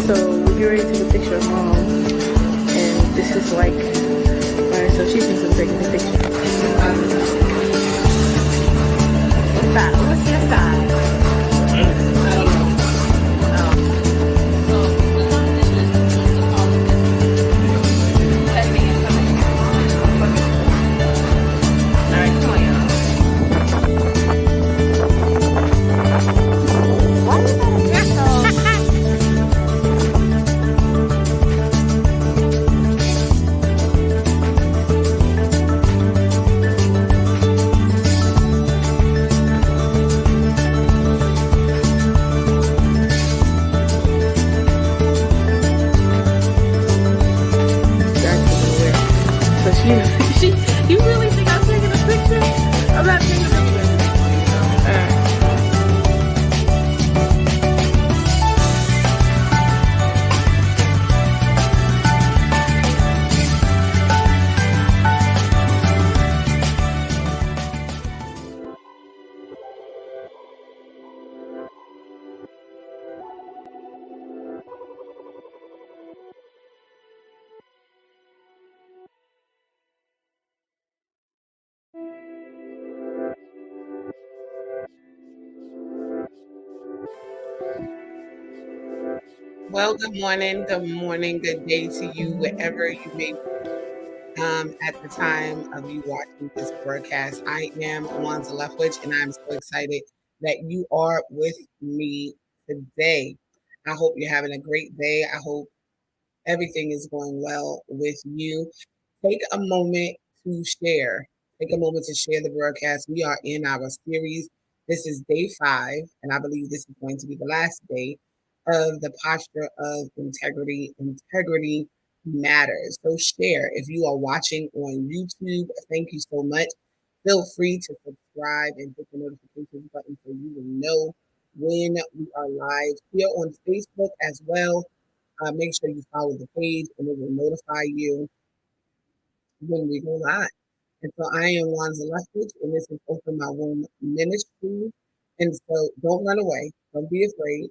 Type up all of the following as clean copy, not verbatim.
So we get ready to take a picture of mom, and this is like, alright. So she thinks I'm taking a picture. What's that? What's your side? She, you really think I'm taking a picture? I'm not taking a picture. Well, good morning, good day to you, wherever you may be at the time of you watching this broadcast. I am Wanza Leftwich, and I'm so excited that you are with me today. I hope you're having a great day. I hope everything is going well with you. Take a moment to share. Take a moment to share the broadcast. We are in our series. This is day 5, and I believe this is going to be the last day of the posture of integrity. Integrity matters. So share. If you are watching on YouTube, thank you so much. Feel free to subscribe and hit the notifications button so you will know when we are live here on Facebook as well. Make sure you follow the page and it will notify you when we go live. And so I am Wanza Leftwich, and this is Open My Womb Ministry. And so don't run away. Don't be afraid.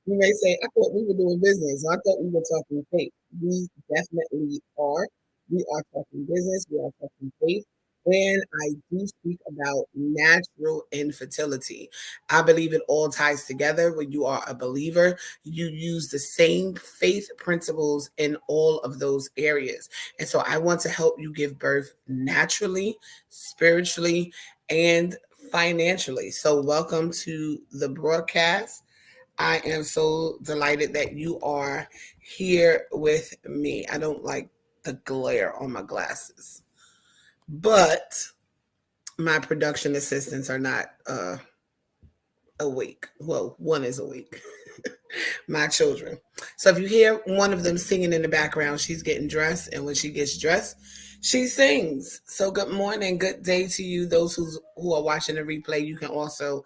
You may say, I thought we were doing business. I thought we were talking faith. We definitely are. We are talking business. We are talking faith. And I do speak about natural infertility. I believe it all ties together. When you are a believer, you use the same faith principles in all of those areas. And so I want to help you give birth naturally, spiritually, and financially. So, welcome to the broadcast. I am so delighted that you are here with me. I don't like the glare on my glasses, but my production assistants are not awake. Well, one is awake. My children. So if you hear one of them singing in the background, she's getting dressed, and when she gets dressed, she sings. So good morning, good day to you. Those who are watching the replay, you can also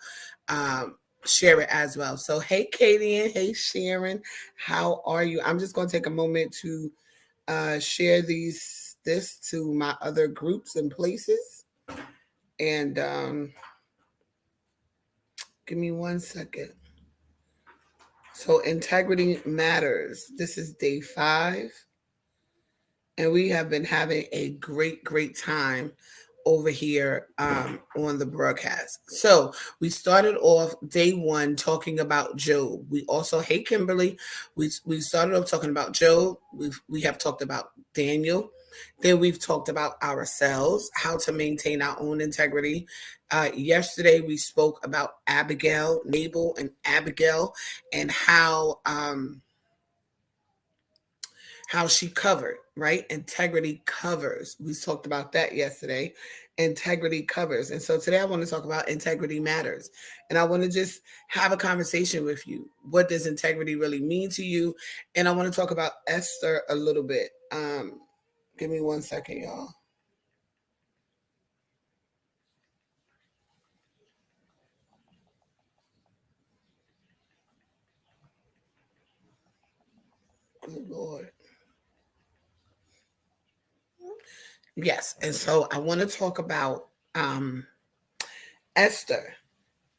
share it as well. So hey, Katie, and hey, Sharon, how are you? I'm just going to take a moment to share this to my other groups and places, and give me 1 second. So integrity matters. This is day 5. And we have been having a great time over here on the broadcast. So we started off day 1 talking about Job. We also, hey Kimberly, we started off talking about Job. We have talked about Daniel. Then we've talked about ourselves, how to maintain our own integrity. Yesterday we spoke about Abigail, Nabal, and Abigail, and how she covered, right? Integrity covers. We talked about that yesterday. Integrity covers. And so today I want to talk about integrity matters. And I want to just have a conversation with you. What does integrity really mean to you? And I want to talk about Esther a little bit. Give me 1 second, y'all. Good Lord. Yes. And so I want to talk about Esther.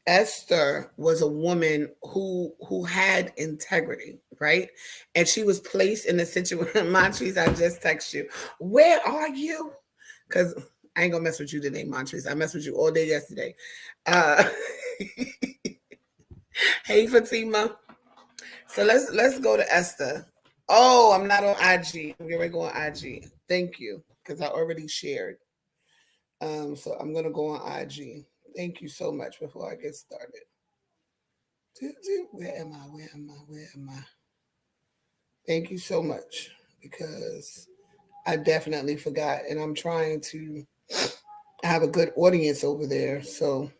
Esther was a woman who had integrity. right? And she was placed in a situation. Montrese, I just text you. Where are you? Because I ain't gonna mess with you today, Montrese. I messed with you all day yesterday. Uh, hey, Fatima. So let's go to Esther. Oh, I'm not on IG. I'm getting ready to go on IG. Thank you, because I already shared. So I'm gonna go on IG. Thank you so much. Before I get started, where am I? Where am I? Where am I? Thank you so much, because I definitely forgot, and I'm trying to have a good audience over there. So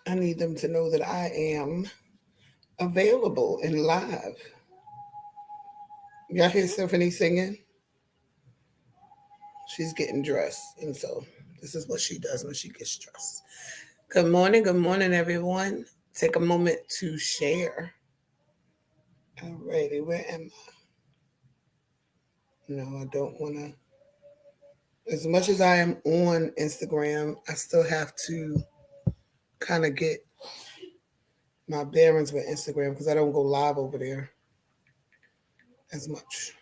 I need them to know that I am available and live. Y'all hear Symphony singing? She's getting dressed, and so this is what she does when she gets dressed. Good morning, everyone. Take a moment to share. Alrighty, where am I? No, I don't want to. As much as I am on Instagram, I still have to kind of get my bearings with Instagram because I don't go live over there as much.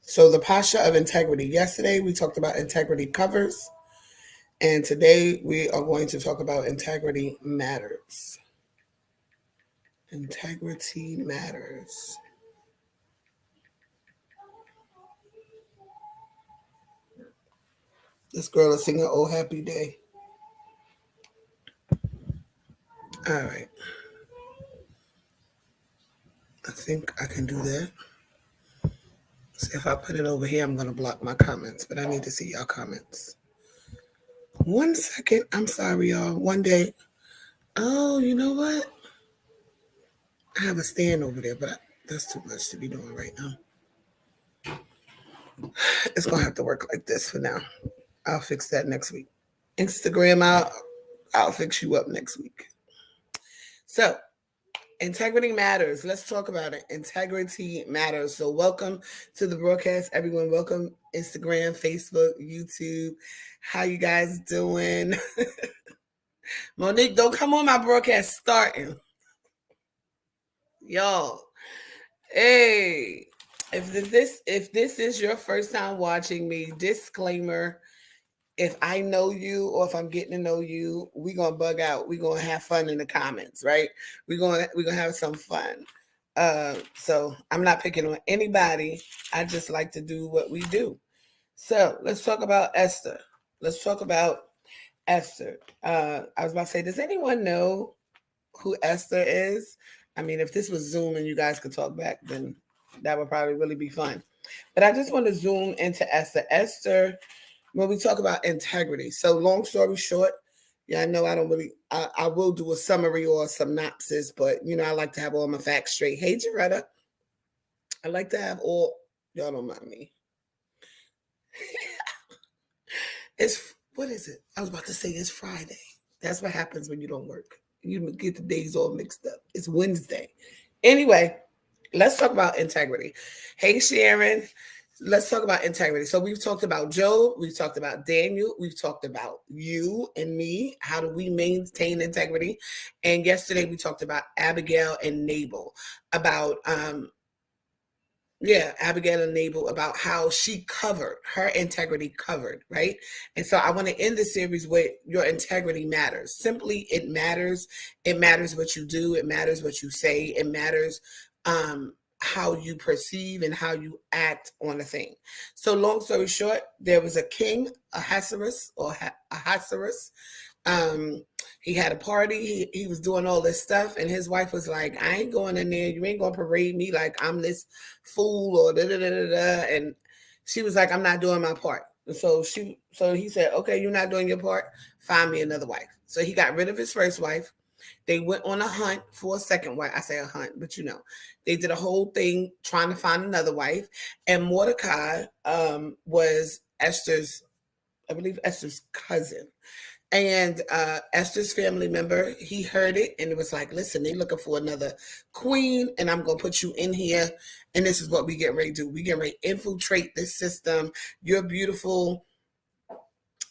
So the posture of integrity. Yesterday we talked about integrity covers, and today we are going to talk about integrity matters. Integrity matters. This girl is singing "Oh Happy Day." All right. I think I can do that. See, if I put it over here, I'm going to block my comments, but I need to see y'all comments. 1 second. I'm sorry, y'all. One day. Oh, you know what? I have a stand over there, but that's too much to be doing right now. It's going to have to work like this for now. I'll fix that next week. Instagram, I'll fix you up next week. So, integrity matters. Let's talk about it. Integrity matters. So welcome to the broadcast, everyone. Welcome Instagram, Facebook, YouTube. How you guys doing? Monique, don't come on my broadcast starting. Y'all. Hey. If this is your first time watching me, disclaimer, if I know you or if I'm getting to know you, we're gonna bug out. We're gonna have fun in the comments, right? We're gonna have some fun. So I'm not picking on anybody. I just like to do what we do. So let's talk about Esther. Let's talk about Esther. I was about to say, does anyone know who Esther is? I mean, if this was Zoom and you guys could talk back, then that would probably really be fun. But I just want to zoom into Esther. Esther, when we talk about integrity. So long story short, yeah, I know I don't really, I will do a summary or a synopsis, but I like to have all my facts straight. Hey, Jaretta, I like to have all, y'all don't mind me. What is it? I was about to say it's Friday. That's what happens when you don't work. You get the days all mixed up. It's Wednesday. Anyway, let's talk about integrity. Hey, Sharon. Let's talk about integrity. So we've talked about Job, we've talked about Daniel, we've talked about you and me. How do we maintain integrity? And yesterday we talked about Abigail and Nabal, about Abigail and Nabal, about how she covered, her integrity covered, right? And so I want to end the series with your integrity matters. Simply, it matters. It matters what you do. It matters what you say. It matters how you perceive and how you act on a thing. So long story short, there was a king, Ahasuerus. He had a party. He was doing all this stuff, and his wife was like, "I ain't going in there. You ain't gonna parade me like I'm this fool or da da da da da." And she was like, "I'm not doing my part." And so he said, "Okay, you're not doing your part. Find me another wife." So he got rid of his first wife. They went on a hunt for a second wife. I say a hunt, but they did a whole thing trying to find another wife. And Mordecai was Esther's, I believe, Esther's cousin. And Esther's family member, he heard it and it was like, "Listen, they're looking for another queen, and I'm going to put you in here. And this is what we get ready to do. We get ready to infiltrate this system. You're beautiful,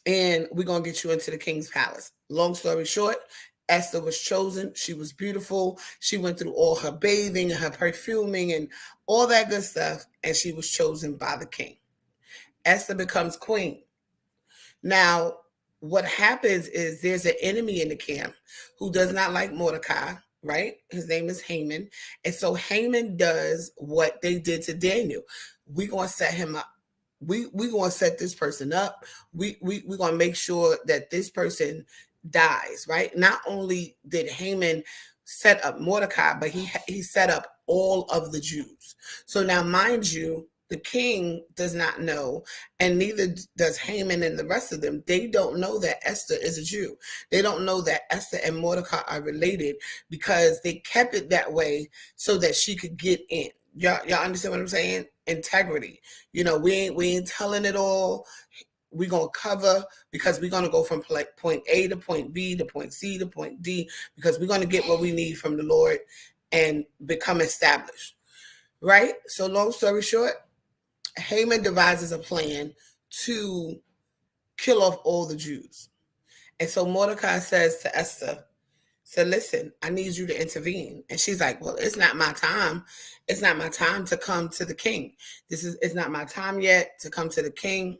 and we're going to get you into the king's palace." Long story short, Esther was chosen. She was beautiful. She went through all her bathing and her perfuming and all that good stuff, and she was chosen by the king. Esther becomes queen. Now, what happens is there's an enemy in the camp who does not like Mordecai, right? His name is Haman. And so Haman does what they did to Daniel. We're going to set him up. We going to set this person up. We're going to make sure that this person dies, right? Not only did Haman set up Mordecai, but he set up all of the Jews. So now, mind you, the king does not know, and neither does Haman and the rest of them. They don't know that Esther is a Jew. They don't know that Esther and Mordecai are related because they kept it that way so that she could get in. Y'all understand what I'm saying? Integrity. You know, we ain't telling it all. We're going to cover because we're going to go from point A to point B to point C to point D because we're going to get what we need from the Lord and become established. Right? So long story short, Haman devises a plan to kill off all the Jews. And so Mordecai says to Esther, listen, I need you to intervene. And she's like, well, it's not my time. It's not my time to come to the king. It's not my time yet to come to the king.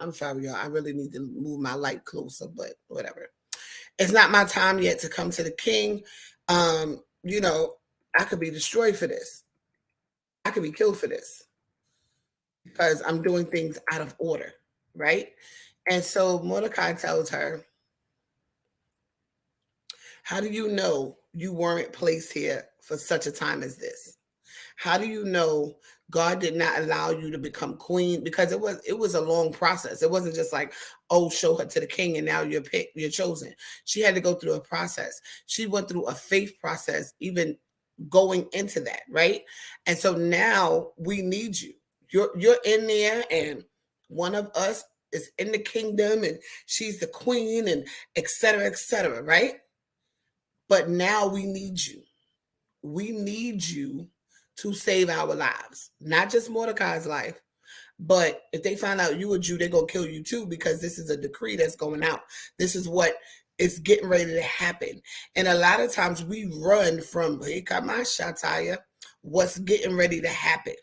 I'm sorry, y'all. I really need to move my light closer, but whatever. It's not my time yet to come to the king. You know, I could be destroyed for this. I could be killed for this because I'm doing things out of order, right? And so Mordecai tells her, how do you know you weren't placed here for such a time as this? How do you know God did not allow you to become queen? Because it was a long process. It wasn't just like, oh, show her to the king and now you're chosen. She had to go through a process. She went through a faith process, even going into that, right? And so now we need you. You're in there, and one of us is in the kingdom, and she's the queen, and et cetera, right? But now we need you. We need you to save our lives, not just Mordecai's life, but if they find out you a Jew, they're going to kill you too, because this is a decree that's going out. This is what is getting ready to happen. And a lot of times we run from what's getting ready to happen.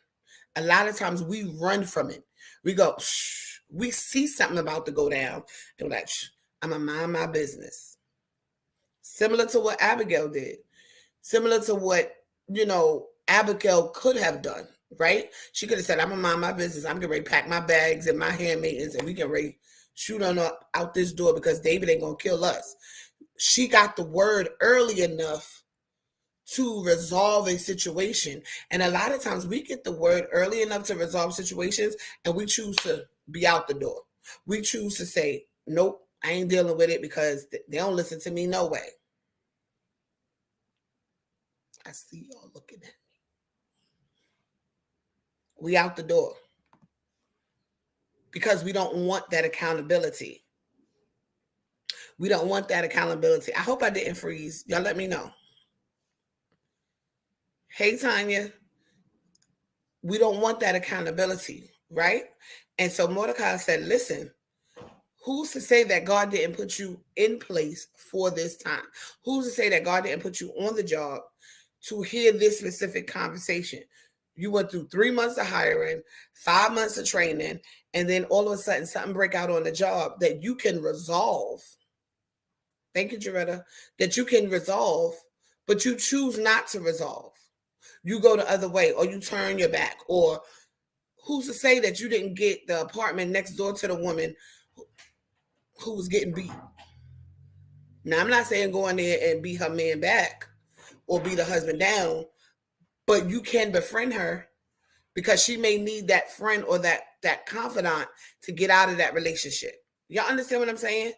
A lot of times we run from it. We go, shh. We see something about to go down, and we're like, shh, I'm going to mind my business. Similar to what Abigail did. Similar to what, Abigail could have done, right? She could have said, I'm going to mind my business. I'm getting ready to pack my bags and my handmaidens, and we can ready shoot on up out this door because David ain't going to kill us. She got the word early enough to resolve a situation. And a lot of times we get the word early enough to resolve situations, and we choose to be out the door. We choose to say, nope, I ain't dealing with it because they don't listen to me no way. I see y'all looking at me. We out the door because we don't want that accountability. We don't want that accountability. I hope I didn't freeze. Y'all let me know. Hey, Tanya. We don't want that accountability, right? And so Mordecai said, listen, who's to say that God didn't put you in place for this time? Who's to say that God didn't put you on the job to hear this specific conversation? You went through 3 months of hiring, 5 months of training, and then all of a sudden something break out on the job that you can resolve. Thank you, Jaretta. That you can resolve, but you choose not to resolve. You go the other way, or you turn your back, or who's to say that you didn't get the apartment next door to the woman who was getting beat? Now, I'm not saying go in there and beat her man back or beat her husband down, but you can befriend her because she may need that friend or that confidant to get out of that relationship. Y'all understand what I'm saying?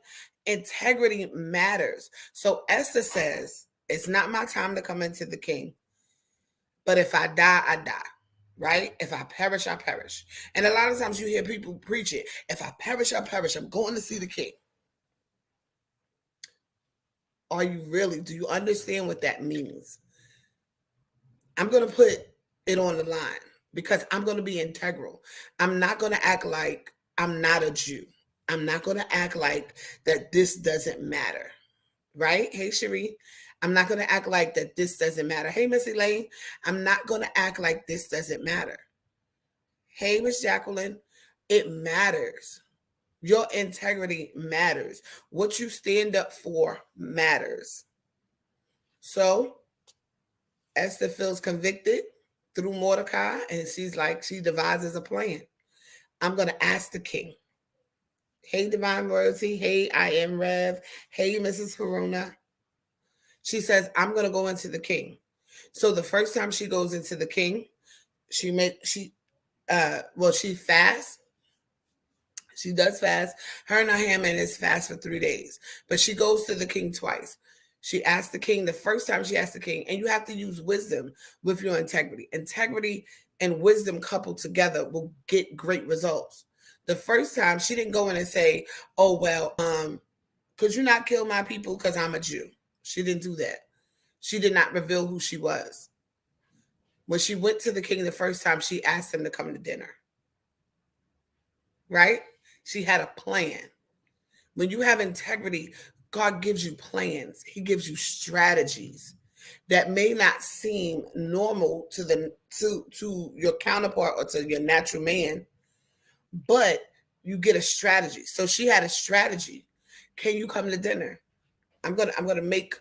Integrity matters. So Esther says, it's not my time to come into the king, but if I die, I die. Right? If I perish, I perish. And a lot of times you hear people preach it. If I perish, I perish. I'm going to see the king. Are you really? Do you understand what that means? I'm going to put it on the line because I'm going to be integral. I'm not going to act like I'm not a Jew. I'm not going to act like that this doesn't matter. right? Hey, Cherie. I'm not going to act like that this doesn't matter. Hey, Miss Elaine. I'm not going to act like this doesn't matter. Hey, Miss Jacqueline. It matters. Your integrity matters. What you stand up for matters. So Esther feels convicted through Mordecai, and she devises a plan. I'm going to ask the king. Hey, Divine Royalty. Hey, I am Rev. Hey, Mrs. Haruna. She says, I'm going to go into the king. So the first time she goes into the king, she fasts. She does fast. Her and her handmaid is fast for 3 days. But she goes to the king twice. She asked the king, the first time she asked the king, and you have to use wisdom with your integrity. Integrity and wisdom coupled together will get great results. The first time she didn't go in and say, oh, well, could you not kill my people because I'm a Jew? She didn't do that. She did not reveal who she was. When she went to the king the first time, she asked him to come to dinner. Right? She had a plan. When you have integrity, God gives you plans. He gives you strategies that may not seem normal to your counterpart or to your natural man, but you get a strategy. So she had a strategy. Can you come to dinner? I'm gonna make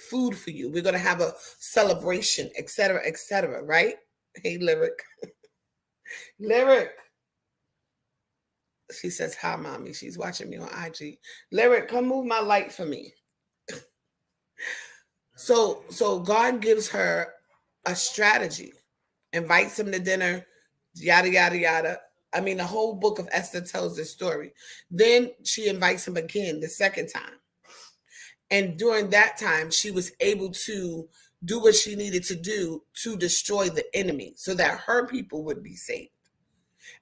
food for you. We're gonna have a celebration, etc., right? Hey, Lyric. Lyric. She says, hi, mommy. She's watching me on IG. Lyric, come move my light for me. So God gives her a strategy, invites him to dinner, yada, yada, yada. I mean, the whole book of Esther tells this story. Then she invites him again the second time. And during that time, she was able to do what she needed to do to destroy the enemy so that her people would be saved.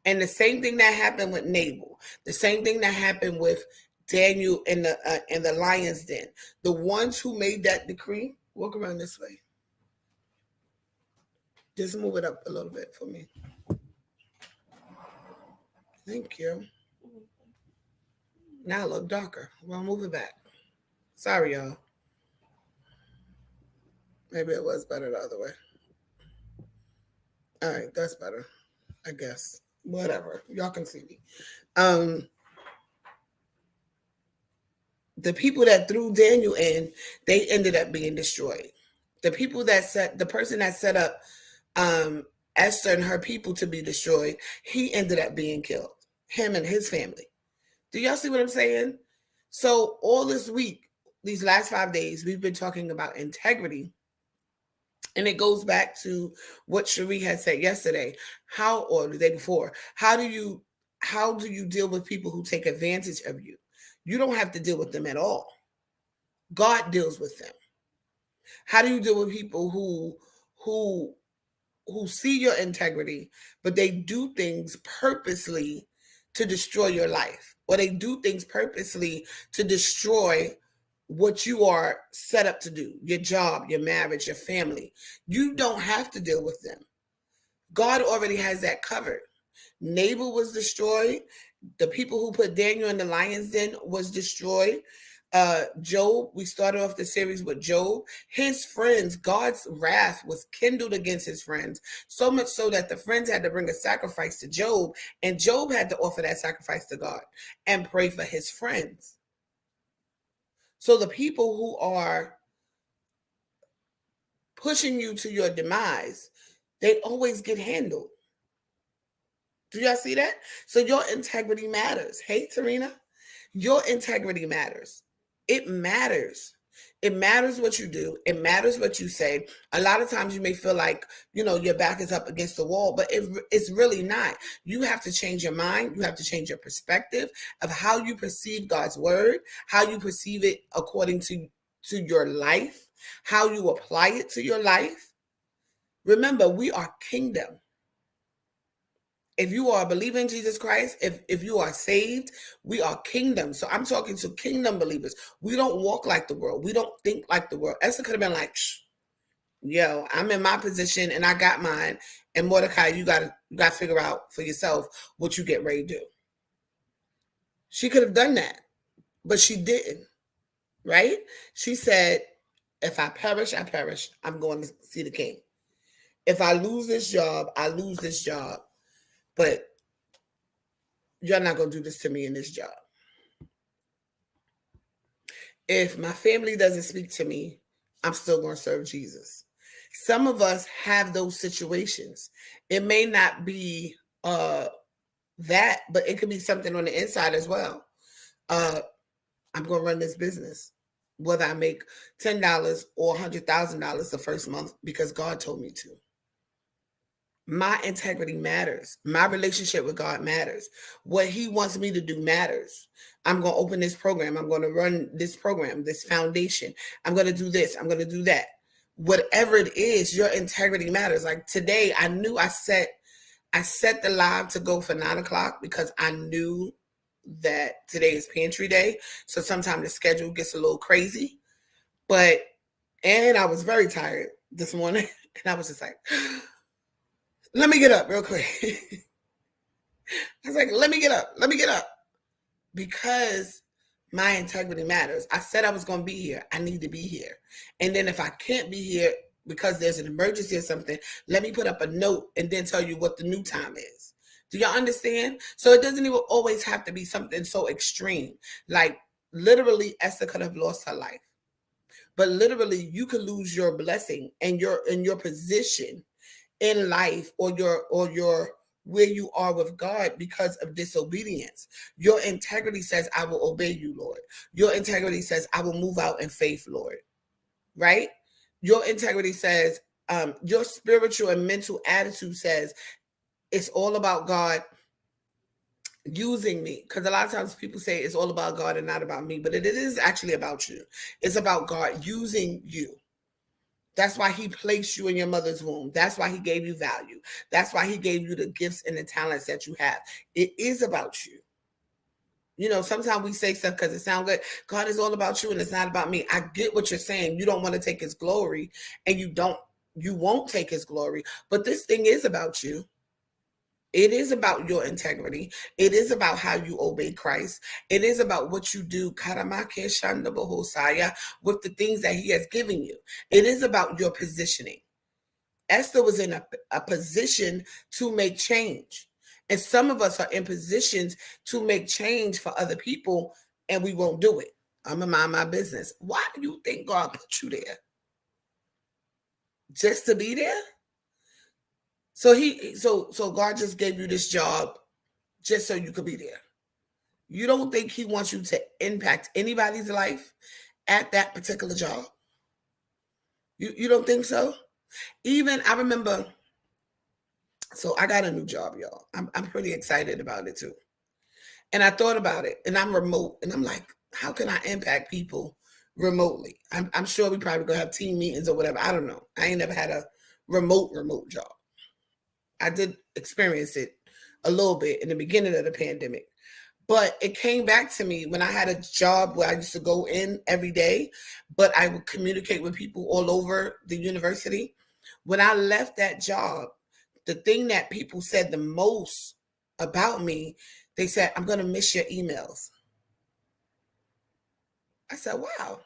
And the same thing that happened with Nabal, the same thing that happened with Daniel in the lion's den. The ones who made that decree, walk around this way. Just move it up a little bit for me. Thank you. Now I look darker. Well, move it back. Sorry, y'all. Maybe it was better the other way. All right, that's better, I guess. Whatever. Y'all can see me. The people that threw Daniel in, they ended up being destroyed. The person that set up Esther and her people to be destroyed, he ended up being killed. Him and his family. Do y'all see what I'm saying? So all this week, these last 5 days, we've been talking about integrity. And it goes back to what Cherie had said yesterday, or the day before. How do you deal with people who take advantage of you? You don't have to deal with them at all. God deals with them. How do you deal with people who see your integrity, but they do things purposely to destroy your life, or they do things purposely to destroy what you are set up to do, your job, your marriage, your family? You don't have to deal with them. God already has that covered. Nabal was destroyed. The people who put Daniel in the lion's den was destroyed. Job, we started off the series with Job. His friends, God's wrath was kindled against his friends, so much so that the friends had to bring a sacrifice to Job, and Job had to offer that sacrifice to God and pray for his friends. So the people who are pushing you to your demise, they always get handled. Do y'all see that? So your integrity matters. Hey, Tarina, your integrity matters. It matters. It matters what you do. It matters what you say. A lot of times you may feel like, your back is up against the wall, but it's really not. You have to change your mind. You have to change your perspective of how you perceive God's word, how you perceive it according to your life, how you apply it to your life. Remember, we are kingdom. If you are a believer in Jesus Christ, if you are saved, we are kingdom. So I'm talking to kingdom believers. We don't walk like the world. We don't think like the world. Esther could have been like, yo, I'm in my position and I got mine. And Mordecai, you gotta figure out for yourself what you get ready to do. She could have done that, but she didn't. right? She said, if I perish, I perish. I'm going to see the king. If I lose this job, I lose this job. But you're not going to do this to me in this job. If my family doesn't speak to me, I'm still going to serve Jesus. Some of us have those situations. It may not be that, but it could be something on the inside as well. I'm going to run this business, whether I make $10 or $100,000 the first month because God told me to. My integrity matters. My relationship with God matters. What He wants me to do matters. I'm going to open this program. I'm going to run this program, this foundation. I'm going to do this. I'm going to do that. Whatever it is, your integrity matters. Like today, I knew I set the live to go for 9 o'clock because I knew that today is pantry day. So sometimes the schedule gets a little crazy. And I was very tired this morning. And I was just like, let me get up real quick. I was like, let me get up. Because my integrity matters. I said I was going to be here. I need to be here. And then if I can't be here because there's an emergency or something, let me put up a note and then tell you what the new time is. Do y'all understand? So it doesn't even always have to be something so extreme. Like literally Esther could have lost her life. But literally you could lose your blessing and your position in life or your where you are with God because of disobedience. Your integrity says, I will obey you, Lord. Your integrity says, I will move out in faith, Lord. Right? Your integrity says, your spiritual and mental attitude says, it's all about God using me. Because a lot of times people say it's all about God and not about me, but it is actually about you. It's about God using you. That's why He placed you in your mother's womb. That's why He gave you value. That's why He gave you the gifts and the talents that you have. It is about you. You know, sometimes we say stuff because it sounds good. God is all about you and it's not about me. I get what you're saying. You don't want to take His glory and you won't take His glory. But this thing is about you. It is about your integrity. It is about how you obey Christ. It is about what you do with the things that He has given you. It is about your positioning. Esther was in a position to make change. And some of us are in positions to make change for other people and we won't do it. I'm going to mind my business. Why do you think God put you there? Just to be there? So God just gave you this job just so you could be there. You don't think He wants you to impact anybody's life at that particular job? You don't think so? Even I remember, so I got a new job, y'all. I'm pretty excited about it too. And I thought about it, and I'm remote, and I'm like, how can I impact people remotely? I'm sure we probably gonna have team meetings or whatever. I don't know. I ain't never had a remote job. I did experience it a little bit in the beginning of the pandemic. But it came back to me when I had a job where I used to go in every day, but I would communicate with people all over the university. When I left that job, the thing that people said the most about me, they said, I'm going to miss your emails. I said, wow.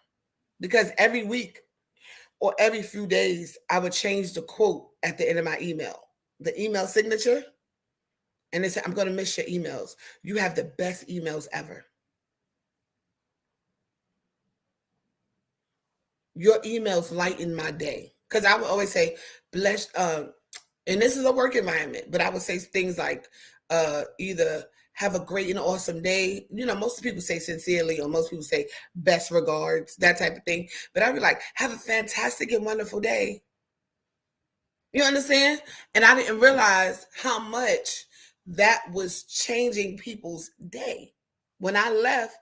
Because every week or every few days, I would change the quote at the end of my email, the email signature. And they said, I'm going to miss your emails. You have the best emails ever. Your emails lighten my day. Because I would always say, bless, and this is a work environment, but I would say things like either have a great and awesome day. You know, most people say sincerely, or most people say best regards, that type of thing. But I'd be like, have a fantastic and wonderful day. You understand? And I didn't realize how much that was changing people's day. When I left,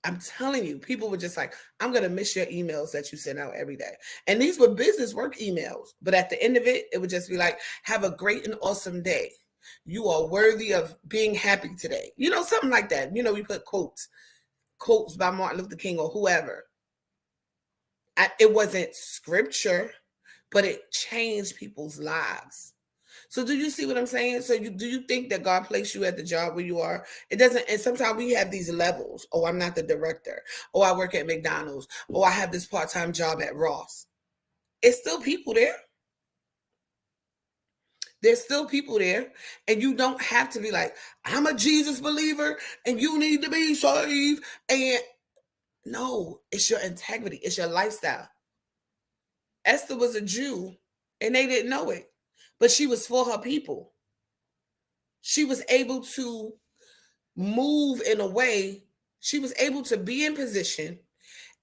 I'm telling you, people were just like, I'm going to miss your emails that you send out every day. And these were business work emails. But at the end of it, it would just be like, have a great and awesome day. You are worthy of being happy today. You know, something like that. You know, we put quotes by Martin Luther King or whoever. It wasn't scripture, but it changed people's lives. So do you see what I'm saying? So do you think that God placed you at the job where you are? It doesn't, and sometimes we have these levels. Oh, I'm not the director. Oh, I work at McDonald's. Oh, I have this part-time job at Ross. It's still people there. There's still people there. And you don't have to be like, I'm a Jesus believer and you need to be saved. And no, it's your integrity. It's your lifestyle. Esther was a Jew and they didn't know it, but she was for her people. She was able to move in a way, she was able to be in position.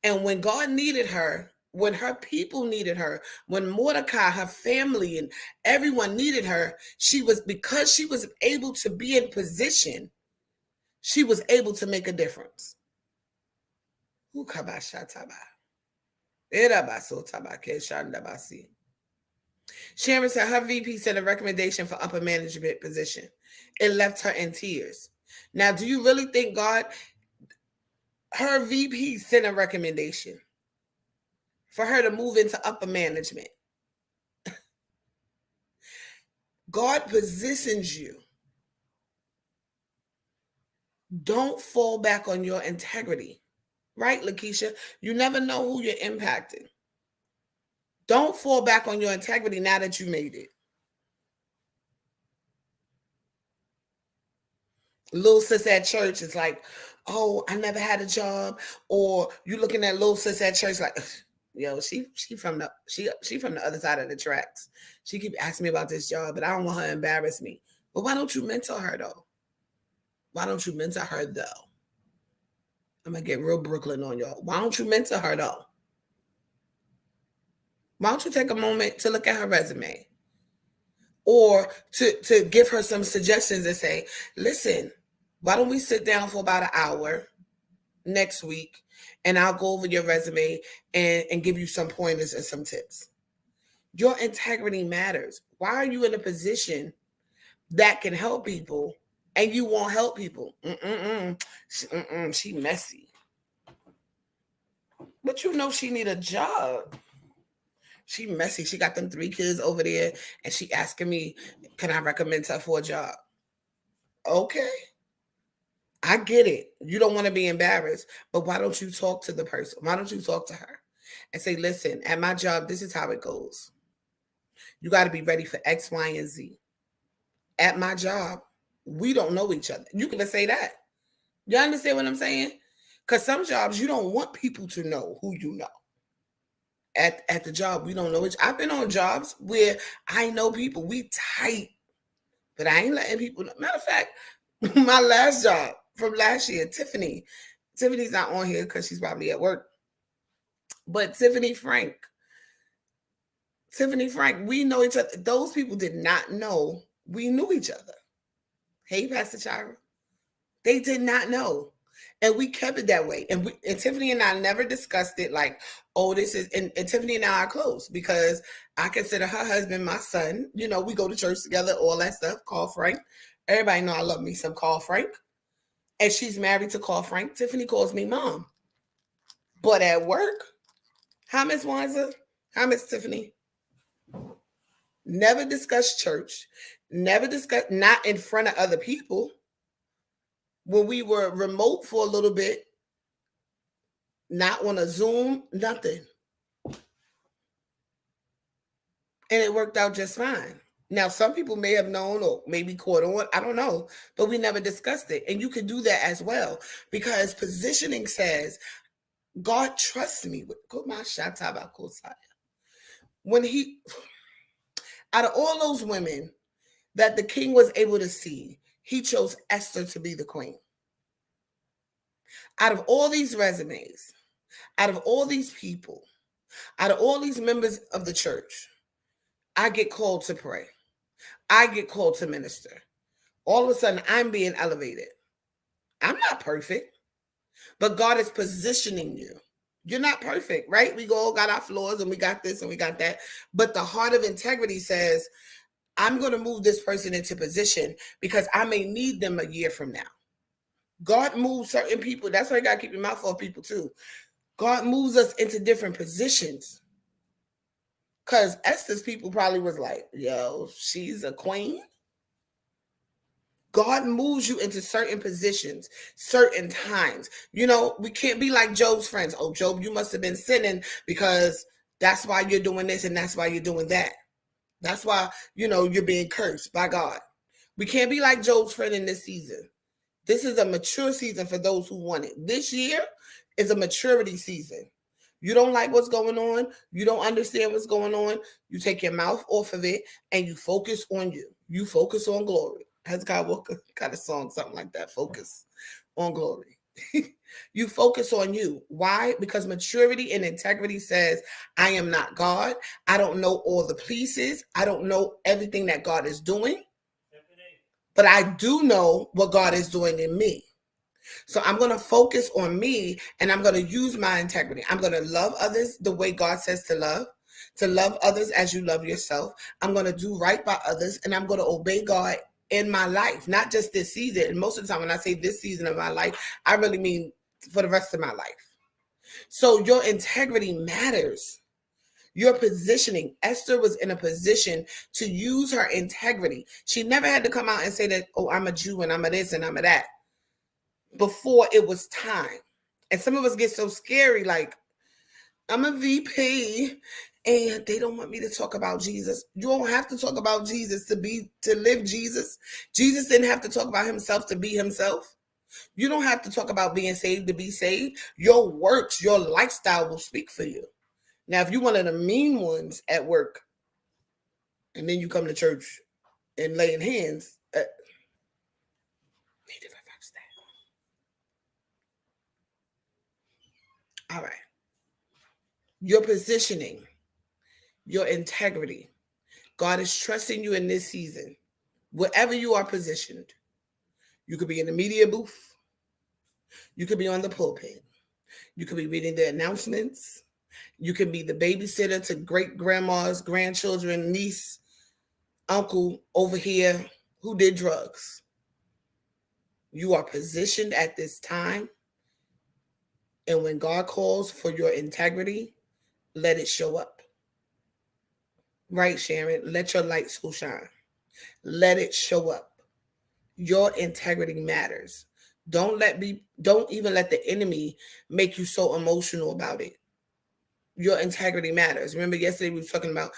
And when God needed her, when her people needed her, when Mordecai, her family, and everyone needed her, because she was able to be in position, she was able to make a difference. Sharon said her VP sent a recommendation for upper management position. It left her in tears. Now, do you really think her VP sent a recommendation for her to move into upper management? God positions you. Don't fall back on your integrity. Right, Lakeisha? You never know who you're impacting. Don't fall back on your integrity now that you made it. Little sis at church is like, oh, I never had a job. Or you looking at little sis at church like, yo, she from the other side of the tracks. She keep asking me about this job, but I don't want her to embarrass me. But why don't you mentor her though? Why don't you mentor her though? I'm gonna get real Brooklyn on y'all. Why don't you mentor her though? Why don't you take a moment to look at her resume? Or to give her some suggestions and say, listen, why don't we sit down for about an hour next week and I'll go over your resume and give you some pointers and some tips. Your integrity matters. Why are you in a position that can help people and you won't help people? She messy. But you know she need a job. She messy. She got them 3 kids over there and she asking me, can I recommend her for a job? Okay. I get it. You don't want to be embarrassed, but why don't you talk to the person? Why don't you talk to her and say, listen, at my job, this is how it goes. You got to be ready for X, Y, and Z. At my job, we don't know each other. You can say that. You understand what I'm saying? Because some jobs, you don't want people to know who you know. At the job, we don't know each. I've been on jobs where I know people. We tight, but I ain't letting people know. Matter of fact, my last job from last year, Tiffany's not on here because she's probably at work. But Tiffany Frank, we know each other. Those people did not know we knew each other. Hey, Pastor Chira. They did not know. And we kept it that way. And Tiffany and I never discussed it like, oh, this is, and Tiffany and I are close because I consider her husband my son. You know, we go to church together, all that stuff. Call Frank. Everybody know I love me some Call Frank. And she's married to Call Frank. Tiffany calls me mom. But at work, hi, Miss Wanza. Hi, Miss Tiffany. Never discuss church. Never discuss, not in front of other people. When we were remote for a little bit, not on a Zoom, nothing. And it worked out just fine. Now, some people may have known or maybe caught on, I don't know, but we never discussed it. And you can do that as well because positioning says, God trusts me with when out of all those women that the king was able to see, he chose Esther to be the queen. Out of all these resumes, out of all these people, out of all these members of the church, I get called to pray. I get called to minister. All of a sudden, I'm being elevated. I'm not perfect, but God is positioning you. You're not perfect, right? We all got our flaws and we got this and we got that. But the heart of integrity says, I'm going to move this person into position because I may need them a year from now. God moves certain people. That's why you got to keep your mouth off people too. God moves us into different positions. Because Esther's people probably was like, yo, she's a queen. God moves you into certain positions, certain times. We can't be like Job's friends. Oh, Job, you must have been sinning because that's why you're doing this and that's why you're doing that. That's why, you're being cursed by God. We can't be like Job's friend in this season. This is a mature season for those who want it. This year is a maturity season. You don't like what's going on. You don't understand what's going on. You take your mouth off of it and you focus on you. You focus on glory. Hezekiah Walker got a song, something like that. Focus on glory. You focus on you. Why? Because maturity and integrity says, I am not God. I don't know all the pieces. I don't know everything that God is doing. But I do know what God is doing in me. So I'm going to focus on me and I'm going to use my integrity. I'm going to love others the way God says to love others as you love yourself. I'm going to do right by others and I'm going to obey God in my life, not just this season. And most of the time when I say this season of my life, I really mean for the rest of my life. So your integrity matters. Your positioning. Esther was in a position to use her integrity. She never had to come out and say that, oh, I'm a Jew and I'm a this and I'm a that, before it was time. And some of us get so scary, like, I'm a VP and they don't want me to talk about Jesus. You don't have to talk about Jesus to live Jesus. Jesus didn't have to talk about himself to be himself. You don't have to talk about being saved to be saved. Your works, your lifestyle will speak for you. Now, if you're one of the mean ones at work, and then you come to church and laying hands, need to reverse that. All right. Your positioning, your integrity. God is trusting you in this season. Wherever you are positioned, you could be in the media booth. You could be on the pulpit. You could be reading the announcements. You can be the babysitter to great grandmas, grandchildren, niece, uncle over here who did drugs. You are positioned at this time. And when God calls for your integrity, let it show up. Right, Sharon? Let your light so shine. Let it show up. Your integrity matters. Don't even let the enemy make you so emotional about it. Your integrity matters. Remember yesterday we were talking about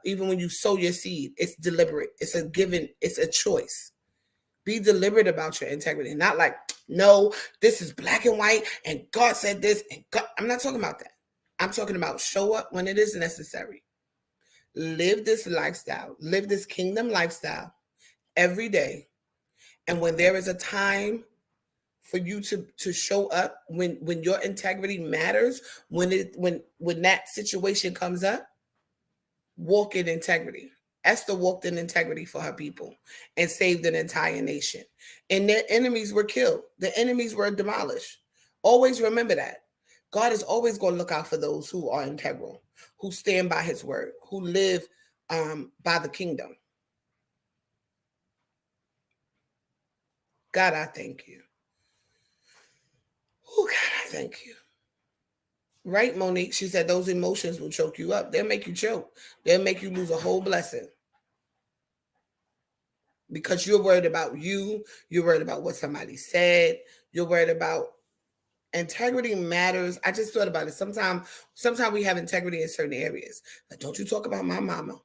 even when you sow your seed, it's deliberate. It's a given, it's a choice. Be deliberate about your integrity. Not like, no, this is black and white and God said this. And God, I'm not talking about that. I'm talking about show up when it is necessary. Live this lifestyle. Live this kingdom lifestyle every day. And when there is a time for you to show up, when your integrity matters, when that situation comes up, walk in integrity. Esther walked in integrity for her people and saved an entire nation. And their enemies were killed. The enemies were demolished. Always remember that. God is always going to look out for those who are integral, who stand by his word, who live by the kingdom. God, I thank you. Oh, God, I thank you. Right, Monique? She said those emotions will choke you up. They'll make you choke. They'll make you lose a whole blessing. Because you're worried about you. You're worried about what somebody said. You're worried about integrity matters. I just thought about it. Sometimes we have integrity in certain areas. Like, don't you talk about my mama.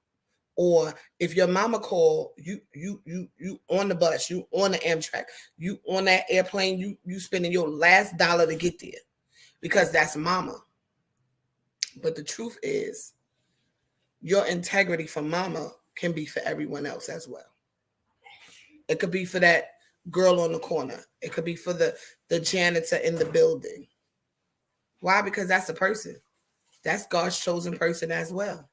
Or if your mama call, you on the bus, you on the Amtrak, you on that airplane, you spending your last dollar to get there because that's mama. But the truth is, your integrity for mama can be for everyone else as well. It could be for that girl on the corner. It could be for the janitor in the building. Why? Because that's a person. That's God's chosen person as well.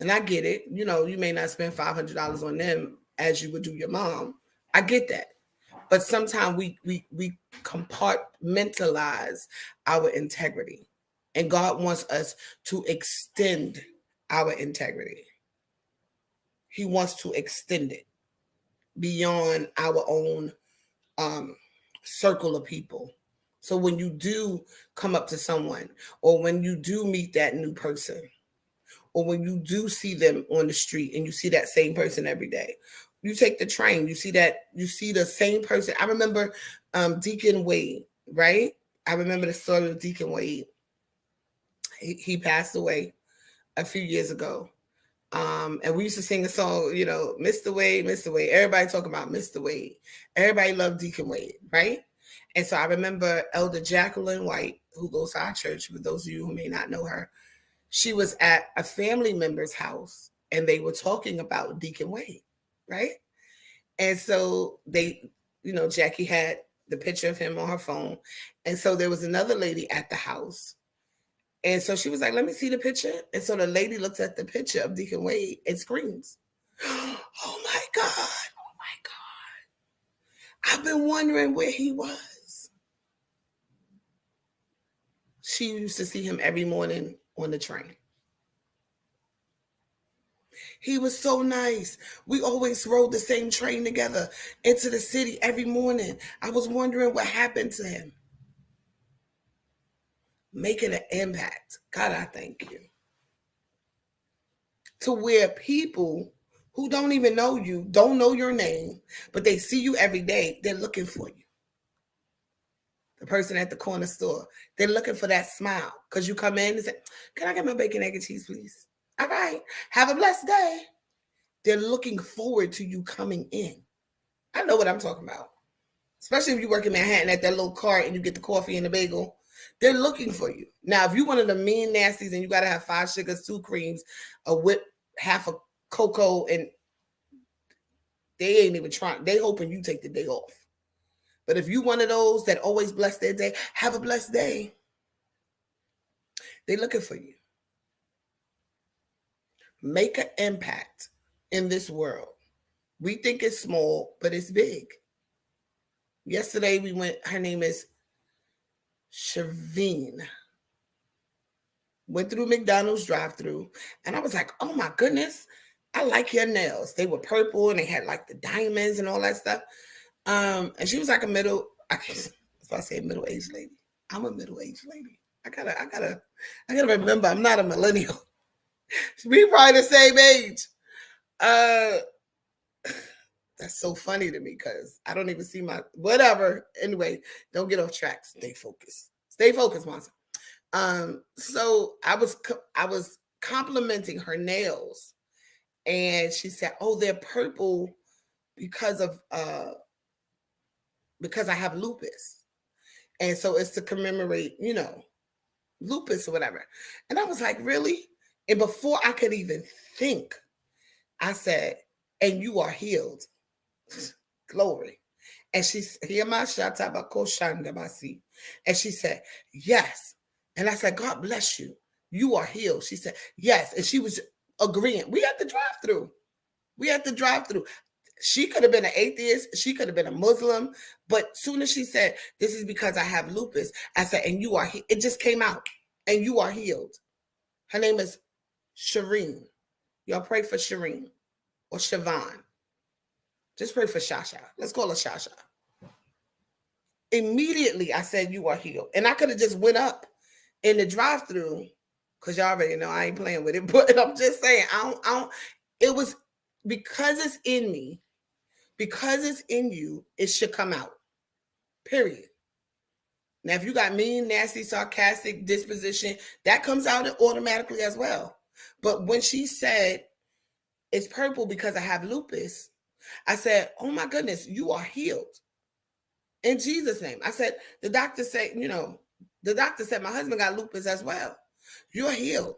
And I get it. You may not spend $500 on them as you would do your mom. I get that. But sometimes we compartmentalize our integrity. And God wants us to extend our integrity. He wants to extend it beyond our own circle of people. So when you do come up to someone or when you do meet that new person, or when you do see them on the street and you see that same person every day. You take the train, you see the same person. I remember Deacon Wade, right? I remember the story of Deacon Wade. He passed away a few years ago. And we used to sing a song, Mr. Wade, Mr. Wade. Everybody talking about Mr. Wade. Everybody loved Deacon Wade, right? And so I remember Elder Jacqueline White, who goes to our church, for those of you who may not know her, she was at a family member's house and they were talking about Deacon Wade, right? And so Jackie had the picture of him on her phone. And so there was another lady at the house. And so she was like, let me see the picture. And so the lady looks at the picture of Deacon Wade and screams, oh my God, oh my God. I've been wondering where he was. She used to see him every morning on the train. He was so nice. We always rode the same train together into the city every morning. I was wondering what happened to him. Making an impact. God, I thank you. To where people who don't even know you, don't know your name, but they see you every day, they're looking for you. The person at the corner store, they're looking for that smile because you come in and say, can I get my bacon, egg, and cheese, please? All right. Have a blessed day. They're looking forward to you coming in. I know what I'm talking about. Especially if you work in Manhattan at that little cart and you get the coffee and the bagel. They're looking for you. Now, if you're one of the mean nasties and you got to have 5 sugars, 2 creams, a whip, half a cocoa, and they ain't even trying. They hoping you take the day off. But if you one of those that always bless their day, have a blessed day. They looking for you. Make an impact in this world. We think it's small, but it's big. Yesterday we went, her name is Shavine. Went through McDonald's drive-through, and I was like, oh my goodness, I like your nails. They were purple and they had like the diamonds and all that stuff. And she was like middle-aged lady. I'm a middle-aged lady. I gotta remember I'm not a millennial. We probably the same age. That's so funny to me because I don't even see my whatever. Anyway, don't get off track. Stay focused. Stay focused, Wanza. So I was complimenting her nails, and she said, "Oh, they're purple because I have lupus, and so it's to commemorate, lupus or whatever." And I was like, "Really?" And before I could even think, I said, "And you are healed." Glory. And she said, and she said, yes. And I said, God bless you. You are healed. She said, yes. And she was agreeing. We had to drive through. She could have been an atheist. She could have been a Muslim. But soon as she said, this is because I have lupus, I said, and you are, it just came out. And you are healed. Her name is Shireen. Y'all pray for Shireen or Siobhan. Just pray for Shasha. Let's call her Shasha. Immediately, I said, you are healed. And I could have just went up in the drive-thru because y'all already know I ain't playing with it. But I'm just saying, it was because it's in me, because it's in you, it should come out. Period. Now, if you got mean, nasty, sarcastic disposition, that comes out automatically as well. But when she said, it's purple because I have lupus, I said, oh my goodness, you are healed. In Jesus' name. I said, the doctor said my husband got lupus as well. You're healed.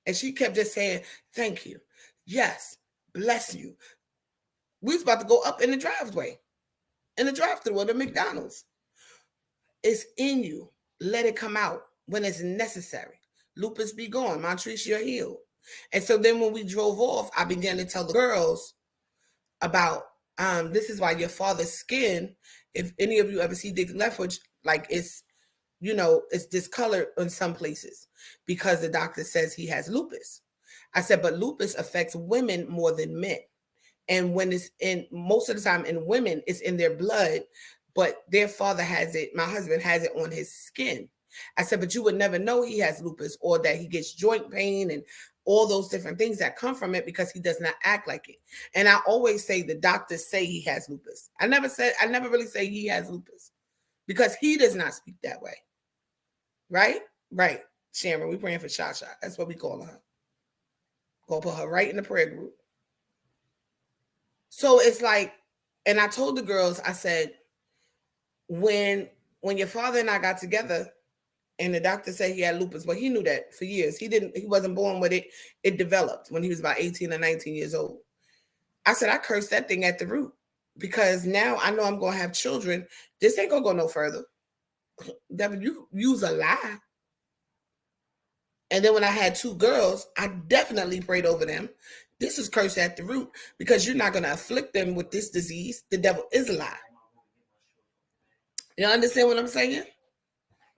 And she kept just saying, thank you. Yes, bless you. We was about to go up in the driveway, in the drive-thru of the McDonald's. It's in you. Let it come out when it's necessary. Lupus be gone. Montrese, you're healed. And so then when we drove off, I began to tell the girls about this is why your father's skin, if any of you ever see Dick Leftwich, like it's discolored in some places because the doctor says he has lupus. I said, but lupus affects women more than men. And when it's in, most of the time in women, it's in their blood, but their father has it, my husband has it on his skin. I said, but you would never know he has lupus or that he gets joint pain and all those different things that come from it because he does not act like it. And I always say the doctors say he has lupus. I never really say he has lupus because he does not speak that way. Right? Right. Sharon, we praying for Shasha. That's what we call her. Go put her right in the prayer group. So it's like, and I told the girls, I said, when your father and I got together and the doctor said he had lupus, well, he knew that for years. He wasn't born with it. It developed when he was about 18 or 19 years old. I said, I cursed that thing at the root because now I know I'm going to have children. This ain't going to go no further. Devin, you use a lie. And then when I had two girls, I definitely prayed over them. This is cursed at the root because you're not going to afflict them with this disease. The devil is a lie. You understand what I'm saying?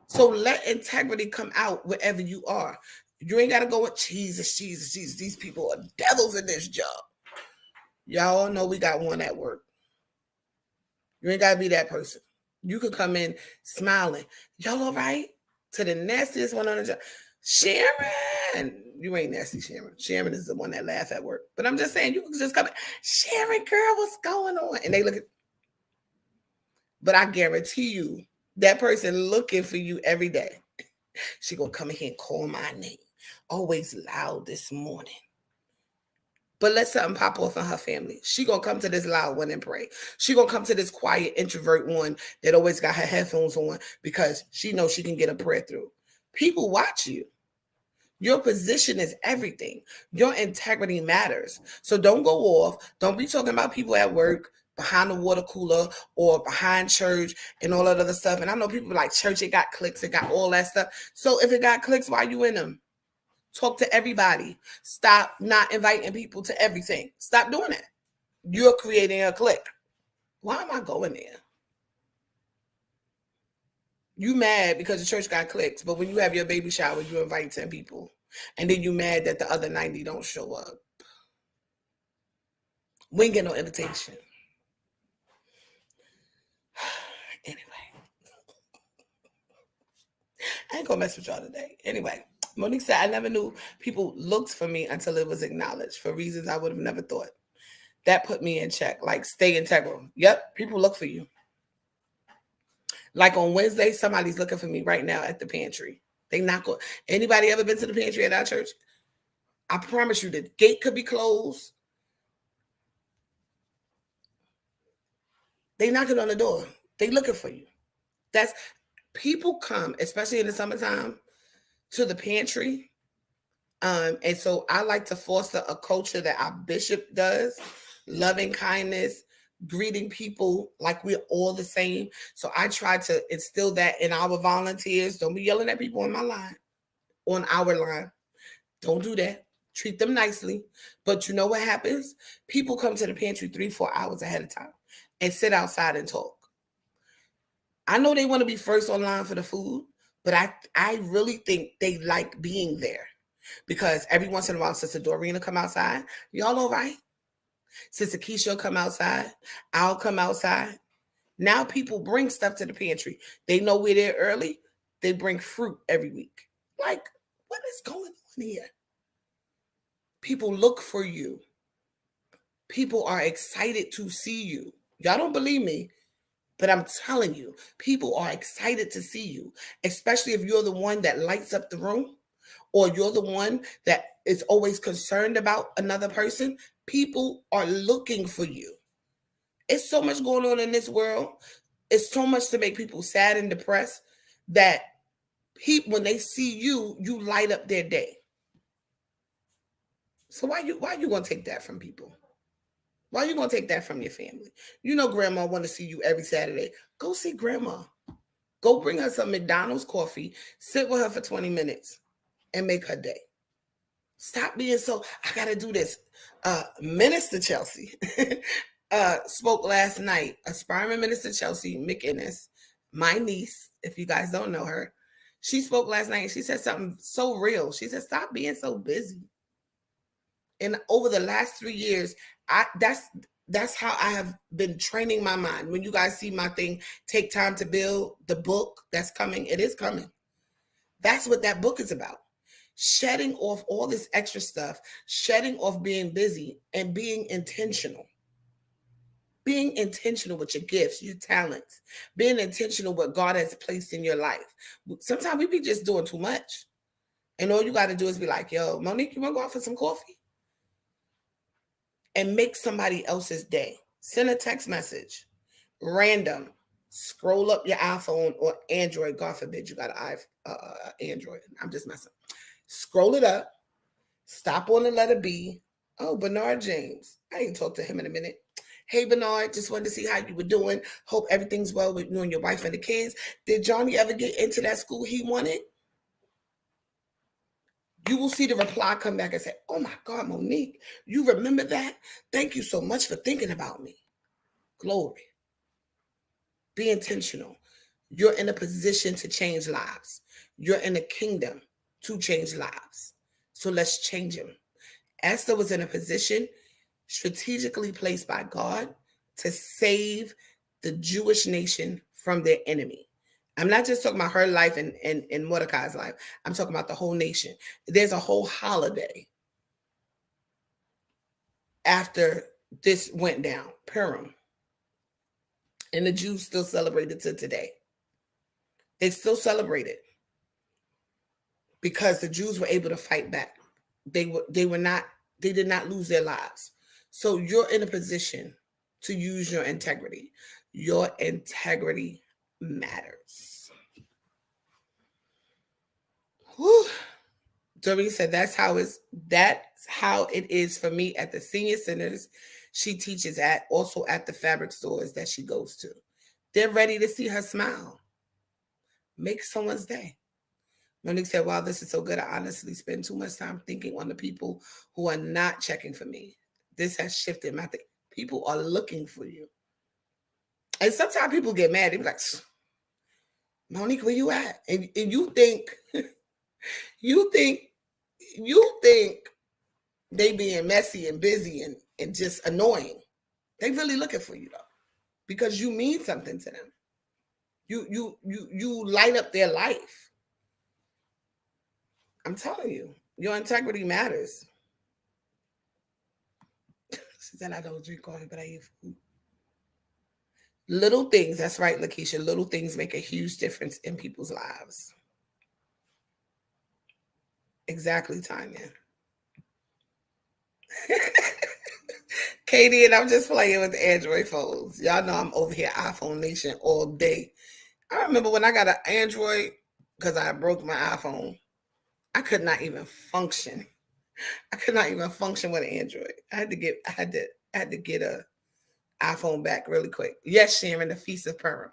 So let integrity come out wherever you are. You ain't got to go with Jesus. These people are devils in this job. Y'all know we got one at work. You ain't got to be that person. You could come in smiling. Y'all all right? To the nastiest one on the job. Sharon. You ain't nasty, Sharon. Sharon is the one that laugh at work. But I'm just saying, you can just come in. Sharon, girl, what's going on? And they look at. But I guarantee you, that person looking for you every day. She gonna come in here and call my name. Always loud this morning. But let something pop off in her family. She gonna come to this loud one and pray. She gonna come to this quiet introvert one that always got her headphones on because she knows she can get a prayer through. People watch you. Your position is everything. Your integrity matters. So don't go off. Don't be talking about people at work, behind the water cooler, or behind church and all that other stuff. And I know people like church, it got clicks, it got all that stuff. So if it got clicks, why you in them? Talk to everybody. Stop not inviting people to everything. Stop doing it. You're creating a clique. Why am I going there? You mad because the church got clicks, but when you have your baby shower, you invite 10 people. And then you mad that the other 90 don't show up. We ain't get no invitation. Anyway. I ain't gonna mess with y'all today. Anyway, Monique said, I never knew people looked for me until it was acknowledged for reasons I would have never thought. That put me in check. Like, stay integral. Yep, people look for you. Like on Wednesday, somebody's looking for me right now at the pantry. They not go. Anybody ever been to the pantry at our church? I promise you, the gate could be closed. They knocking on the door. They looking for you. That's people come, especially in the summertime, to the pantry. And so I like to foster a culture that our bishop does, loving kindness, greeting people like we're all the same. So I try to instill that in our volunteers. Don't be yelling at people on my line, on our line. Don't do that. Treat them nicely. But you know what happens? People come to the pantry 3-4 hours ahead of time and sit outside and talk. I know they want to be first online for the food, but I really think they like being there because every once in a while, Sister Doreen will come outside. Y'all all right? Sister Keisha will come outside. I'll come outside. Now people bring stuff to the pantry. They know we're there early. They bring fruit every week. Like, what is going on here? People look for you. People are excited to see you. Y'all don't believe me, but I'm telling you, people are excited to see you, especially if you're the one that lights up the room or you're the one that is always concerned about another person. People are looking for you. It's so much going on in this world. It's so much to make people sad and depressed that people, when they see you, you light up their day. So why you gonna take that from people? Why are you gonna take that from your family? You know grandma want to see you every Saturday. Go see grandma. Go bring her some McDonald's coffee, sit with her for 20 minutes and make her day. Stop being so, I gotta do this. Minister Chelsea spoke last night. Aspiring Minister Chelsea McInnes, my niece, if you guys don't know her, she spoke last night and she said something so real. She said, stop being so busy. And over the last 3 years, that's how I have been training my mind. When you guys see my thing, Take Time to Build, the book that's coming, it is coming. That's what that book is about. Shedding off all this extra stuff, shedding off being busy, and being intentional. Being intentional with your gifts, your talents, being intentional with what God has placed in your life. Sometimes we be just doing too much. And all you got to do is be like, yo, Monique, you want to go out for some coffee? And make somebody else's day. Send a text message, random. Scroll up your iPhone or Android. God forbid you got an Android. I'm just messing. Scroll it up. Stop on the letter B. Oh, Bernard James. I ain't talked to him in a minute. Hey, Bernard, just wanted to see how you were doing. Hope everything's well with you and your wife and the kids. Did Johnny ever get into that school he wanted? You will see the reply come back and say, oh my God, Monique, you remember that? Thank you so much for thinking about me. Glory. Be intentional. You're in a position to change lives. You're in a kingdom to change lives. So let's change them. Esther was in a position strategically placed by God to save the Jewish nation from their enemy. I'm not just talking about her life and Mordecai's life. I'm talking about the whole nation. There's a whole holiday after this went down, Purim. And the Jews still celebrate it to today. They still celebrate it because the Jews were able to fight back. They did not lose their lives. So you're in a position to use your integrity. Your integrity matters. Whew. Doreen said that's how it is for me at the senior centers she teaches at, also at the fabric stores that she goes to. They're ready to see her smile. Make someone's day. Monique said, wow, this is so good. I honestly spend too much time thinking on the people who are not checking for me. This has shifted my thing. People are looking for you. And sometimes people get mad. They be like, Monique, where you at? And you think, you think they being messy and busy and just annoying. They really looking for you though, because you mean something to them. You light up their life. I'm telling you, your integrity matters. She said, I don't drink coffee, but I eat food. Little things, that's right, Lakeisha. Little things make a huge difference in people's lives. Exactly, Tanya. Katie, and I'm just playing with the Android phones. Y'all know I'm over here iPhone Nation all day. I remember when I got an Android because I broke my iPhone. I could not even function. I could not even function with an Android. I had to get a iPhone back really quick. Yes, Sharon, the Feast of Purim.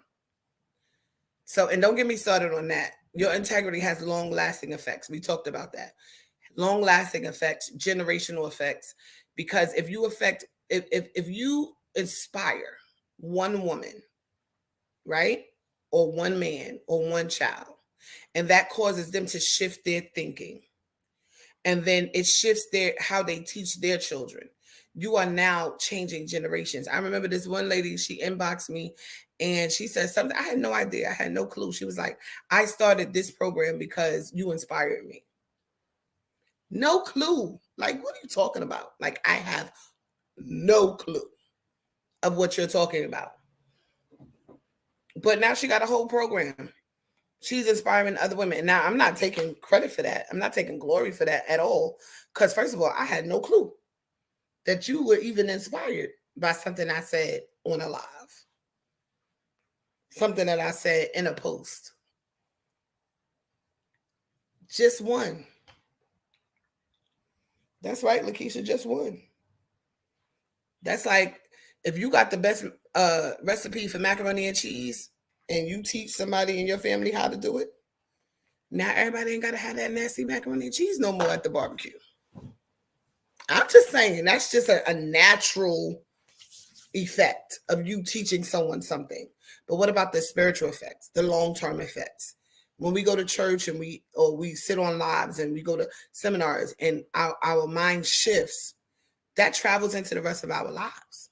So, and don't get me started on that. Your integrity has long-lasting effects. We talked about that. Long-lasting effects, generational effects. Because if you inspire one woman, right? Or one man or one child, and that causes them to shift their thinking. And then it shifts how they teach their children. You are now changing generations. I remember this one lady, she inboxed me and she said something. I had no idea. I had no clue. She was like, I started this program because you inspired me. No clue. Like, what are you talking about? Like, I have no clue of what you're talking about. But now she got a whole program. She's inspiring other women. Now, I'm not taking credit for that. I'm not taking glory for that at all. Because first of all, I had no clue that you were even inspired by something I said on a live. Something that I said in a post. Just one. That's right, Lakeisha, just one. That's like if you got the best recipe for macaroni and cheese and you teach somebody in your family how to do it, now everybody ain't got to have that nasty macaroni and cheese no more at the barbecue. I'm just saying that's just a natural effect of you teaching someone something. But what about the spiritual effects, the long-term effects? When we go to church and we sit on lives and we go to seminars and our mind shifts, that travels into the rest of our lives.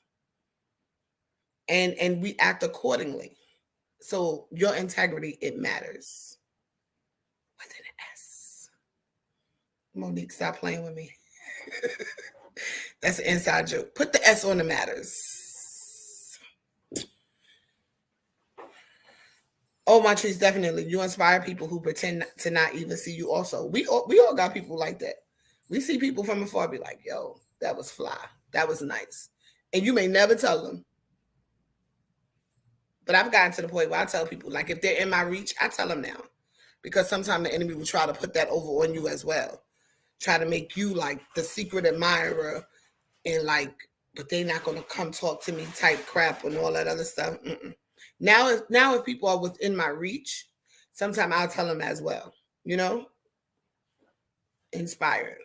And we act accordingly. So your integrity, it matters. Within it Monique, stop playing with me. That's an inside joke. Put the S on the matters. Oh, my trees, definitely. You inspire people who pretend to not even see you. Also, we all got people like that. We see people from afar, be like, "Yo, that was fly. That was nice," and you may never tell them. But I've gotten to the point where I tell people, like, if they're in my reach, I tell them now, because sometimes the enemy will try to put that over on you as well, try to make you like the secret admirer, and like, but they not gonna come talk to me type crap and all that other stuff. Mm-mm. Now if people are within my reach, sometimes I'll tell them as well. You know, inspired.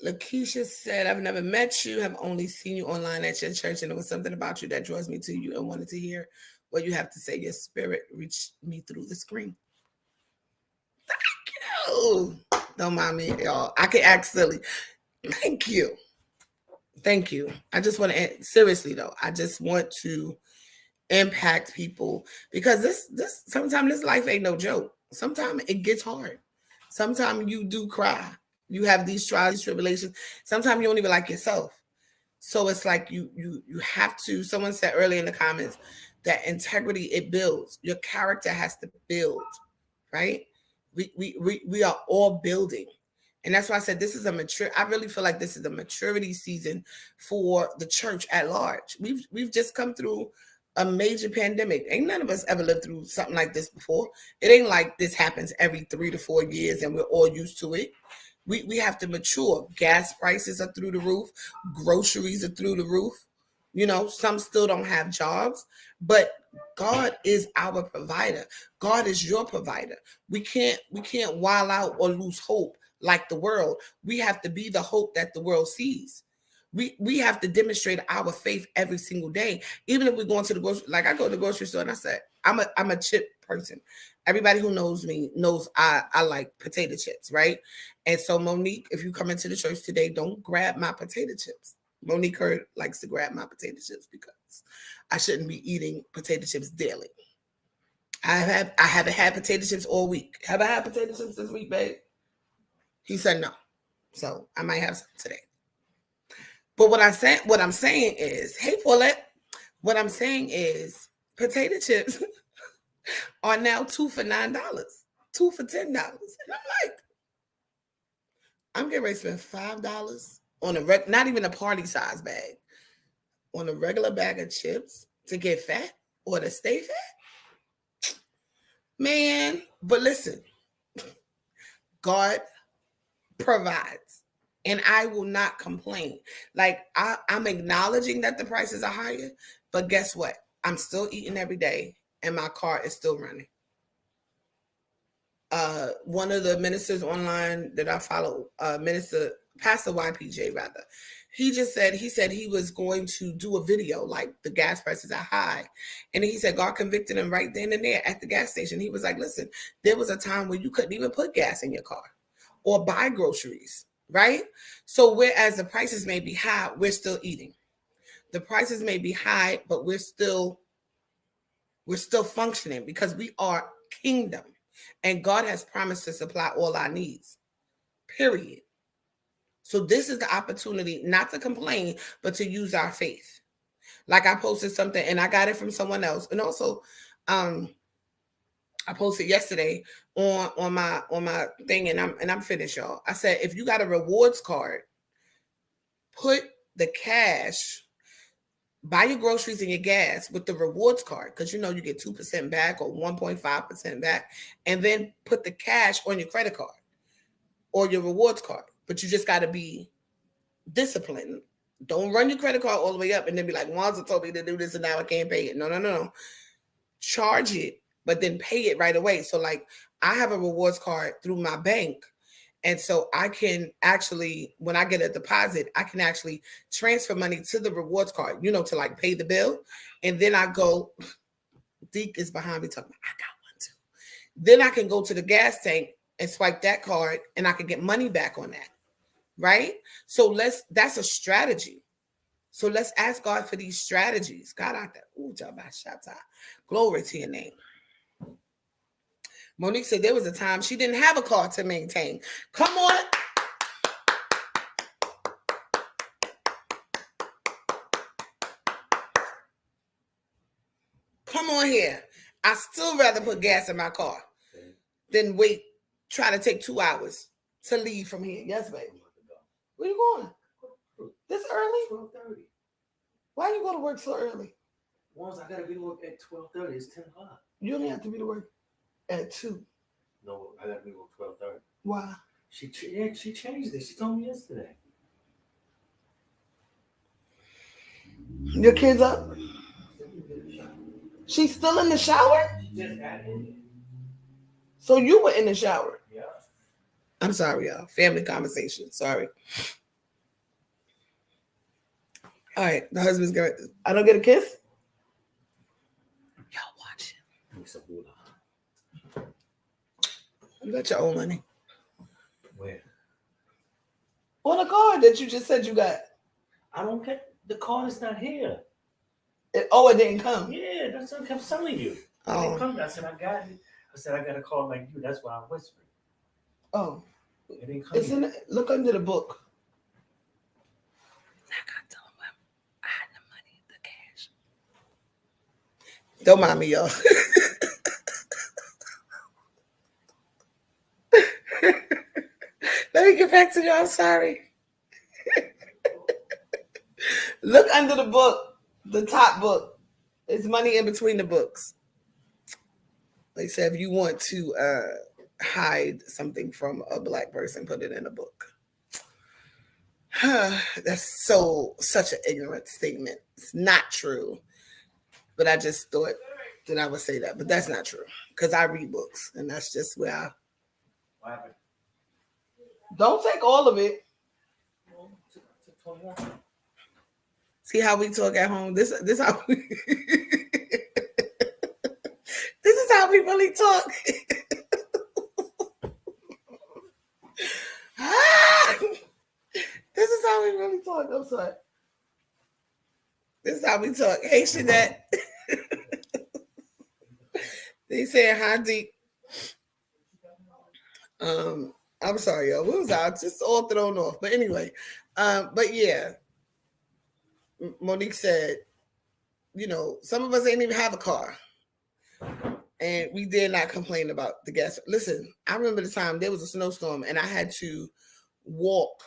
Lakeisha said, "I've never met you, have only seen you online at your church, and it was something about you that draws me to you and wanted to hear what you have to say. Your spirit reached me through the screen." Thank you. Don't mind me, y'all. I can act silly. Thank you. Thank you. I just want to, seriously though, I just want to impact people, because this sometimes this life ain't no joke. Sometimes it gets hard. Sometimes you do cry. You have these trials, tribulations. Sometimes you don't even like yourself. So it's like you have to. Someone said earlier in the comments that integrity, it builds. Your character has to build, right? We are all building. And that's why I said this is a mature. I really feel like this is a maturity season for the church at large. We've just come through a major pandemic. Ain't none of us ever lived through something like this before. It ain't like this happens every 3 to 4 years and we're all used to it. We have to mature. Gas prices are through the roof. Groceries are through the roof. You know, some still don't have jobs, but God is our provider. God is your provider. We can't wild out or lose hope like the world. We have to be the hope that the world sees. We have to demonstrate our faith every single day. Even if we're going to the grocery, like I go to the grocery store and I said, I'm a chip person. Everybody who knows me knows I like potato chips, right? And so Monique, if you come into the church today, don't grab my potato chips. Monique Hurd likes to grab my potato chips because I shouldn't be eating potato chips daily. I haven't had potato chips all week. Have I had potato chips this week, babe? He said no. So I might have some today. But what I'm saying is, hey Paulette, what I'm saying is potato chips are now 2 for $9, 2 for $10. And I'm like, I'm getting ready to spend $5 on not even a party size bag, on a regular bag of chips to get fat or to stay fat. Man, but listen, God provides. And I will not complain. Like I'm acknowledging that the prices are higher, but guess what? I'm still eating every day and my car is still running. One of the ministers online that I follow, Pastor YPJ rather, he said he was going to do a video like the gas prices are high. And he said God convicted him right then and there at the gas station. He was like, listen, there was a time where you couldn't even put gas in your car or buy groceries, right? So whereas the prices may be high, we're still eating. The prices may be high, but we're still functioning because we are kingdom. And God has promised to supply all our needs, period. So this is the opportunity not to complain, but to use our faith. Like I posted something and I got it from someone else. And also, I posted yesterday on my thing, and I'm finished, y'all. I said, if you got a rewards card, put the cash, buy your groceries and your gas with the rewards card, because you know you get 2% back or 1.5% back, and then put the cash on your credit card or your rewards card. But you just got to be disciplined. Don't run your credit card all the way up and then be like, Wanza told me to do this and now I can't pay it. No. Charge it, but then pay it right away. So like I have a rewards card through my bank. And so I can actually, when I get a deposit, I can actually transfer money to the rewards card, to like pay the bill. And then I go, Deke is behind me talking, I got one too. Then I can go to the gas tank and swipe that card and I can get money back on that. Right? So that's a strategy. So let's ask God for these strategies. God out there. Ooh, glory to your name. Monique said there was a time she didn't have a car to maintain. Come on. Come on here. I still rather put gas in my car than try to take 2 hours to leave from here. Yes, baby. Where you going? This early? 12:30. Why you go to work so early? Once I gotta be to work at 12:30. It's 10 o'clock. You only have to be to work at 2. No, I gotta be to work 12:30. Why? She changed it. She told me yesterday. Your kid's up? She's still in the shower? She just got in. So you were in the shower? Yeah. I'm sorry, y'all. Family conversation. Sorry. All right. The husband's going to... I don't get a kiss? Y'all watch it. You got your own money. Where? On a card that you just said you got. I don't get... The card is not here. It didn't come? Yeah, that's what I kept telling you. It didn't come. I said, I got it. I said, I got a card like you. That's why I'm whispering. Oh. It didn't come. It's in, look under the book. I got to tell him I had the money, the cash. Don't mind me, y'all. Let me get back to you. I'm sorry. Look under the book, the top book. It's money in between the books. They said if you want to hide something from a black person, put it in a book. That's such an ignorant statement. It's not true. But I just thought that I would say that. But that's not true. Because I read books. And that's just where I... What happened? Don't take all of it. Took 21. See how we talk at home? This how we... This is how we really talk. This is how we really talk. I'm sorry. This is how we talk. Hey, Shanette. They said hi deep. I'm sorry, y'all. What was I just all thrown off? But anyway, but yeah. Monique said, some of us ain't even have a car. And we did not complain about the gas. Listen, I remember the time there was a snowstorm and I had to walk.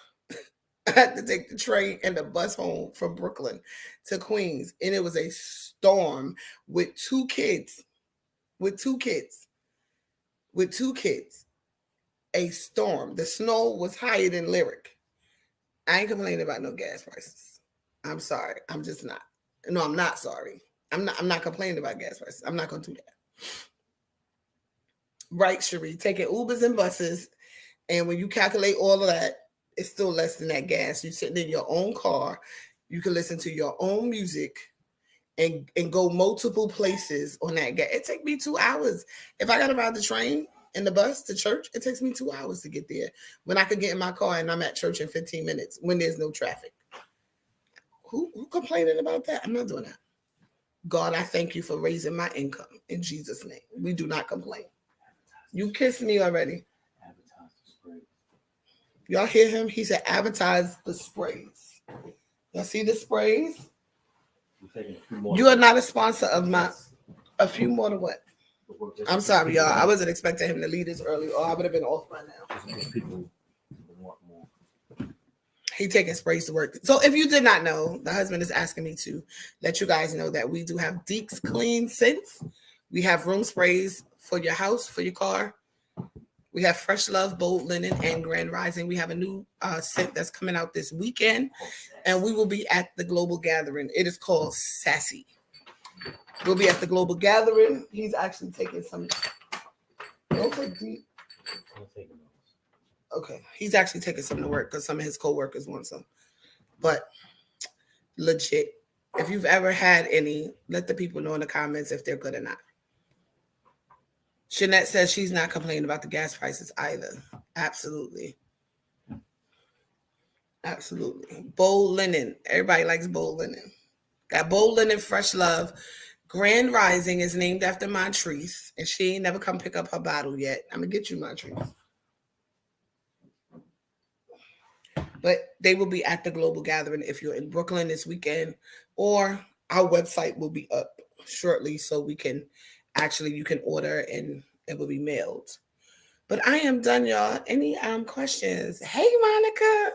I had to take the train and the bus home from Brooklyn to Queens. And it was a storm with two kids. A storm. The snow was higher than Lyric. I ain't complaining about no gas prices. I'm sorry. I'm just not. No, I'm not sorry. I'm not complaining about gas prices. I'm not going to do that. Right, Cherie. Taking Ubers and buses. And when you calculate all of that, it's still less than that gas. You're sitting in your own car. You can listen to your own music and go multiple places on that gas. It takes me 2 hours. If I got to ride the train and the bus to church, it takes me 2 hours to get there. When I could get in my car and I'm at church in 15 minutes when there's no traffic. Who complaining about that? I'm not doing that. God, I thank you for raising my income in Jesus' name. We do not complain. You kissed me already. Y'all hear him? He said, advertise the sprays. Y'all see the sprays? You are not a sponsor of a few more to what? I'm sorry, y'all. I wasn't expecting him to lead this early, or I would have been off by now. People want more. He taking sprays to work. So if you did not know, the husband is asking me to let you guys know that we do have Deeks Clean Scents. We have room sprays for your house, for your car. We have Fresh Love, Bold Linen, and Grand Rising. We have a new scent that's coming out this weekend, and we will be at the Global Gathering. It is called Sassy. We'll be at the Global Gathering. He's actually taking some. Don't take deep. Okay, he's actually taking some to work because some of his co-workers want some. But legit, if you've ever had any, let the people know in the comments if they're good or not. Jeanette says she's not complaining about the gas prices either. Absolutely. Bold Linen. Everybody likes Bold Linen. Got Bold Linen, Fresh Love, Grand Rising is named after Montrese, and she ain't never come pick up her bottle yet. I'm going to get you, Montrese. But they will be at the Global Gathering if you're in Brooklyn this weekend, or our website will be up shortly so we can you can order and it will be mailed. But I am done, y'all. Any questions? Hey, Monica.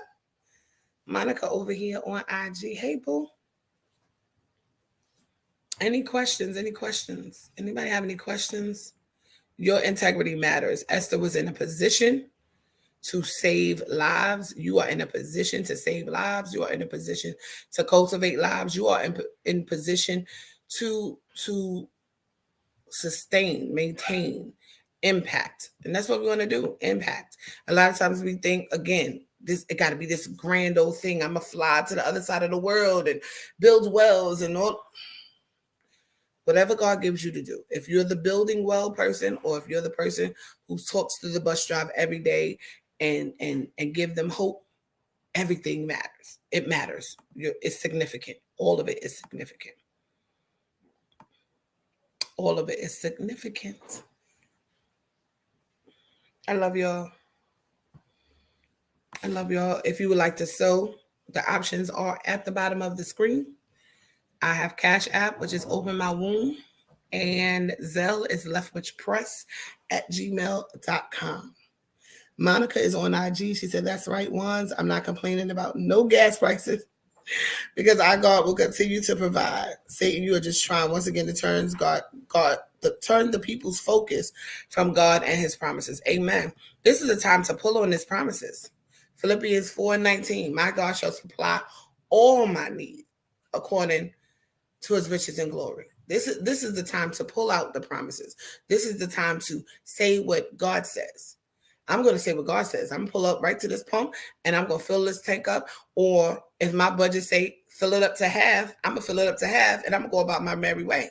Monica over here on IG. Hey, boo. Any questions? Any questions? Anybody have any questions? Your integrity matters. Esther was in a position to save lives. You are in a position to save lives. You are in a position to cultivate lives. You are in position to sustain, maintain, impact. And that's what we want to do, impact. A lot of times we think, again, it got to be this grand old thing. I'm going to fly to the other side of the world and build wells and all. Whatever God gives you to do. If you're the building well person, or if you're the person who talks to the bus driver every day and give them hope, everything matters. It matters. It's significant. All of it is significant. All of it is significant. I love y'all. I love y'all. If you would like to sew, the options are at the bottom of the screen. I have Cash App, which is Open My Womb, and Zelle is leftwichpress@gmail.com. Monica is on IG. She said, that's right, Wands. I'm not complaining about no gas prices because our God will continue to provide. Satan, you are just trying once again to turn the people's focus from God and his promises. Amen. This is a time to pull on his promises. Philippians 4:19, my God shall supply all my need according to his riches and glory. This is the time to pull out the promises. This is the time to say what God says. I'm going to say what God says. I'm going to pull up right to this pump and I'm going to fill this tank up. Or if my budget say fill it up to half, I'm going to fill it up to half and I'm going to go about my merry way.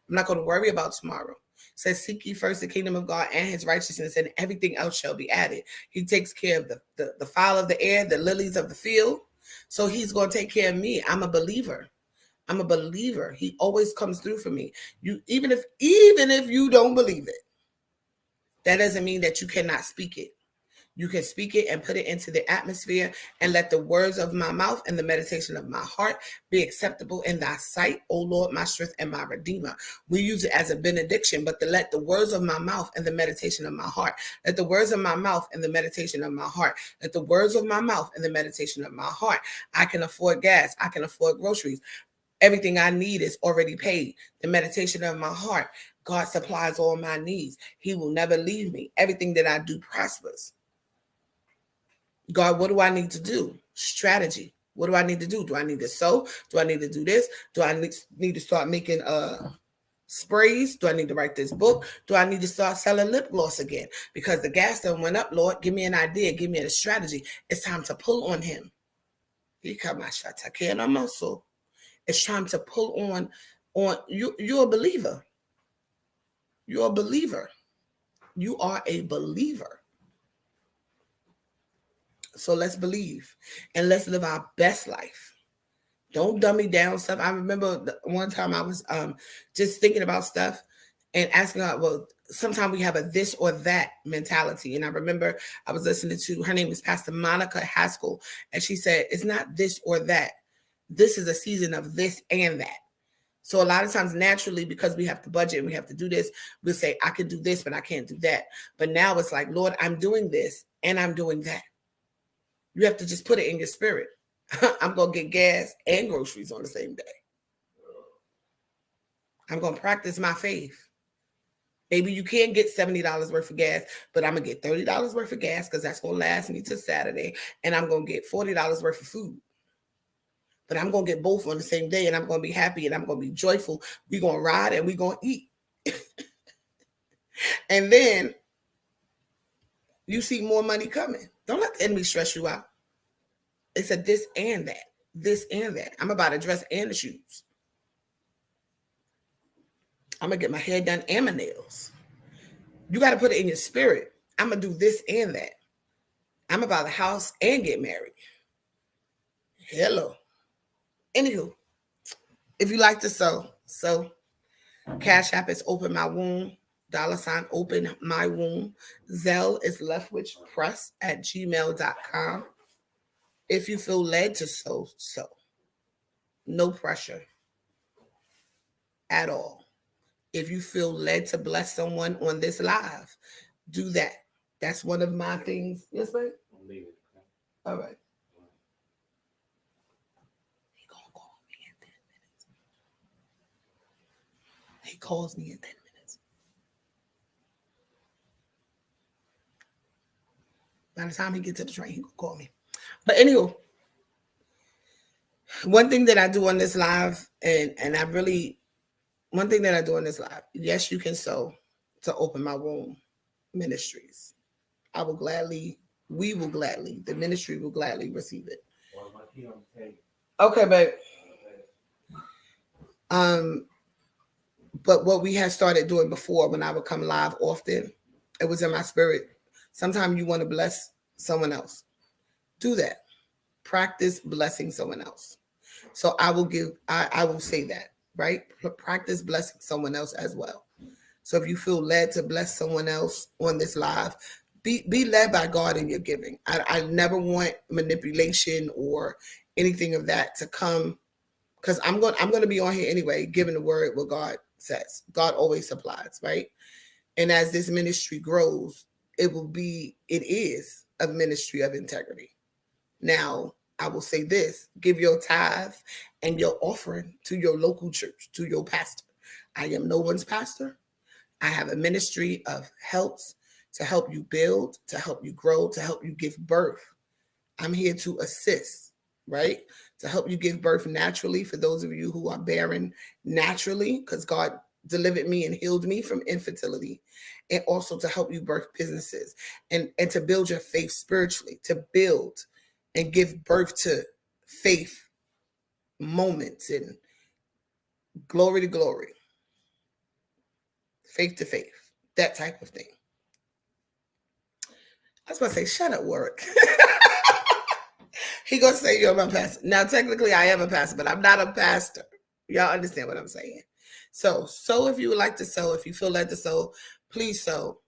I'm not going to worry about tomorrow. It says, seek ye first the kingdom of God and his righteousness, and everything else shall be added. He takes care of the fowl of the air, the lilies of the field. So he's going to take care of me. I'm a believer. I'm a believer. He always comes through for me. Even if you don't believe it, that doesn't mean that you cannot speak it. You can speak it and put it into the atmosphere, and let the words of my mouth and the meditation of my heart be acceptable in thy sight, O Lord, my strength and my redeemer. We use it as a benediction, but to let the words of my mouth and the meditation of my heart, let the words of my mouth and the meditation of my heart, let the words of my mouth and the meditation of my heart. I can afford gas. I can afford groceries. Everything I need is already paid. The meditation of my heart, God supplies all my needs. He will never leave me. Everything that I do prospers. God, what do I need to do? Strategy. What do I need to do? Do I need to sew? Do I need to do this? Do I need to start making sprays? Do I need to write this book? Do I need to start selling lip gloss again? Because the gas done went up, Lord. Give me an idea. Give me a strategy. It's time to pull on him. It's time to pull on you. You're a believer. You're a believer. You are a believer. So let's believe and let's live our best life. Don't dummy down stuff. I remember one time I was just thinking about stuff and asking God, well, sometimes we have a this or that mentality. And I remember I was listening to, her name is Pastor Monica Haskell, and she said, it's not this or that. This is a season of this and that. So a lot of times, naturally, because we have to budget and we have to do this, we'll say, I can do this, but I can't do that. But now it's like, Lord, I'm doing this and I'm doing that. You have to just put it in your spirit. I'm going to get gas and groceries on the same day. I'm going to practice my faith. Maybe you can't get $70 worth of gas, but I'm going to get $30 worth of gas because that's going to last me till Saturday. And I'm going to get $40 worth of food. But I'm going to get both on the same day, and I'm going to be happy, and I'm going to be joyful. We're going to ride, and we're going to eat. And then you see more money coming. Don't let the enemy stress you out. It's a this and that. This and that. I'm about to dress and the shoes. I'm going to get my hair done and my nails. You got to put it in your spirit. I'm going to do this and that. I'm about the house and get married. Hello. Anywho, if you like to sew, Cash App is Open My Womb. $ Open My Womb. Zelle is leftwichpress@gmail.com. If you feel led to sow, sow. No pressure at all. If you feel led to bless someone on this live, do that. That's one of my things. Yes, babe? All right. He gonna call me in 10 minutes. He calls me in 10 minutes. By the time he gets to the train, he gonna call me. But anywho, one thing that I do on this live, one thing that I do on this live, yes, you can sow to Open My Womb Ministries. We will gladly, the ministry will gladly receive it. Okay, babe. But what we had started doing before, when I would come live often, it was in my spirit. Sometimes you want to bless someone else. Do that. Practice blessing someone else. So I will say that, right? Practice blessing someone else as well. So if you feel led to bless someone else on this live, be led by God in your giving. I never want manipulation or anything of that to come, because I'm going to be on here anyway, giving the word what God says. God always supplies, right? And as this ministry grows, it is a ministry of integrity. Now, I will say this: give your tithe and your offering to your local church, to your pastor. I am no one's pastor. I have a ministry of helps to help you build, to help you grow, to help you give birth. I'm here to assist, right? To help you give birth naturally, for those of you who are barren naturally, because God delivered me and healed me from infertility, and also to help you birth businesses and to build your faith spiritually, to build and give birth to faith moments and glory to glory, faith to faith, that type of thing. I was about to say, shut up, Warwick. He gonna say you're my pastor. Now, technically, I am a pastor, but I'm not a pastor. Y'all understand what I'm saying? So if you would like to sow, if you feel led to sow, please sow.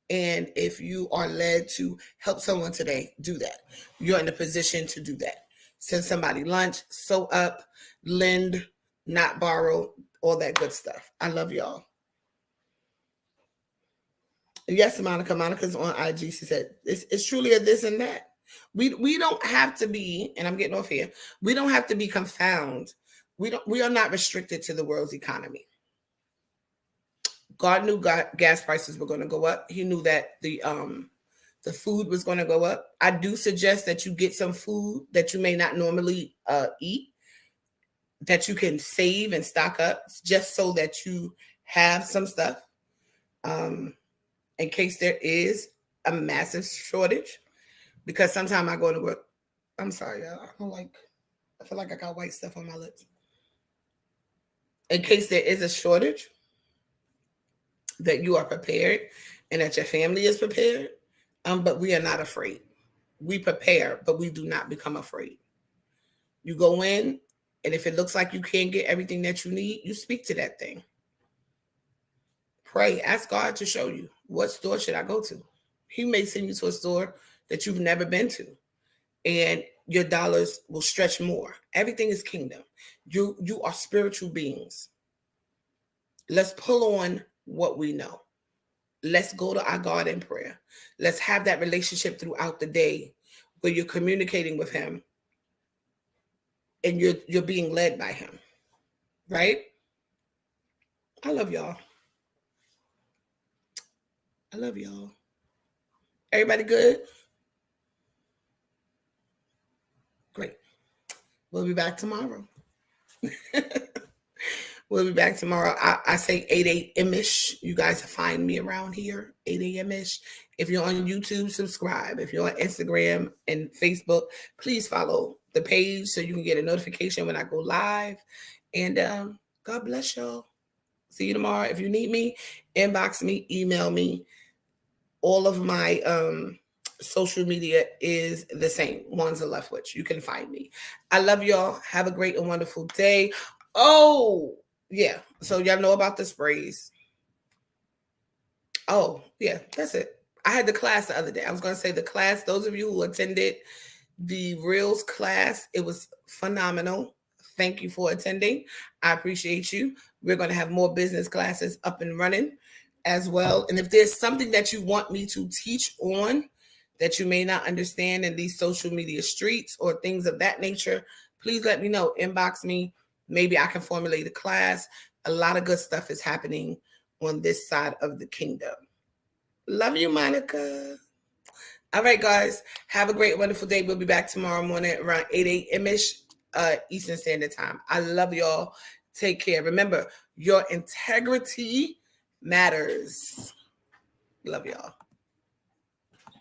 And if you are led to help someone today, do that. You're in a position to do that. Send somebody lunch, sew up, lend, not borrow, all that good stuff. I love y'all. Yes, Monica. Monica's on IG. She said, it's truly a this and that. We don't have to be, and I'm getting off here, we don't have to be confounded. We are not restricted to the world's economy. God knew gas prices were going to go up. He knew that the food was going to go up. I do suggest that you get some food that you may not normally eat, that you can save and stock up, just so that you have some stuff in case there is a massive shortage. Because sometimes I go to work. I'm sorry, y'all. I feel like I got white stuff on my lips. In case there is a shortage, that you are prepared and that your family is prepared. But we are not afraid. We prepare, but we do not become afraid. You go in, and if it looks like you can't get everything that you need, you speak to that thing. Pray. Ask God to show you, what store should I go to? He may send you to a store that you've never been to, and your dollars will stretch more. Everything is kingdom. You are spiritual beings. Let's pull on what we know. Let's go to our God in prayer. Let's have that relationship throughout the day where you're communicating with him and you're being led by him. Right? I love y'all. I love y'all. Everybody good? Great. We'll be back tomorrow. We'll be back tomorrow. I say 8 a.m.-ish. You guys find me around here, 8 a.m.-ish. If you're on YouTube, subscribe. If you're on Instagram and Facebook, please follow the page so you can get a notification when I go live. And God bless y'all. See you tomorrow. If you need me, inbox me, email me. All of my social media is the same. Wanza Leftwich. You can find me. I love y'all. Have a great and wonderful day. Oh, Yeah. So y'all know about the sprays. Oh, yeah, that's it. I had the class the other day. I was going to say the class, those of you who attended the Reels class, it was phenomenal. Thank you for attending. I appreciate you. We're going to have more business classes up and running as well. And if there's something that you want me to teach on that you may not understand in these social media streets or things of that nature, please let me know. Inbox me. Maybe I can formulate a class. A lot of good stuff is happening on this side of the kingdom. Love you, Monica. All right, guys. Have a great, wonderful day. We'll be back tomorrow morning around 8 a.m.-ish Eastern Standard Time. I love y'all. Take care. Remember, your integrity matters. Love y'all.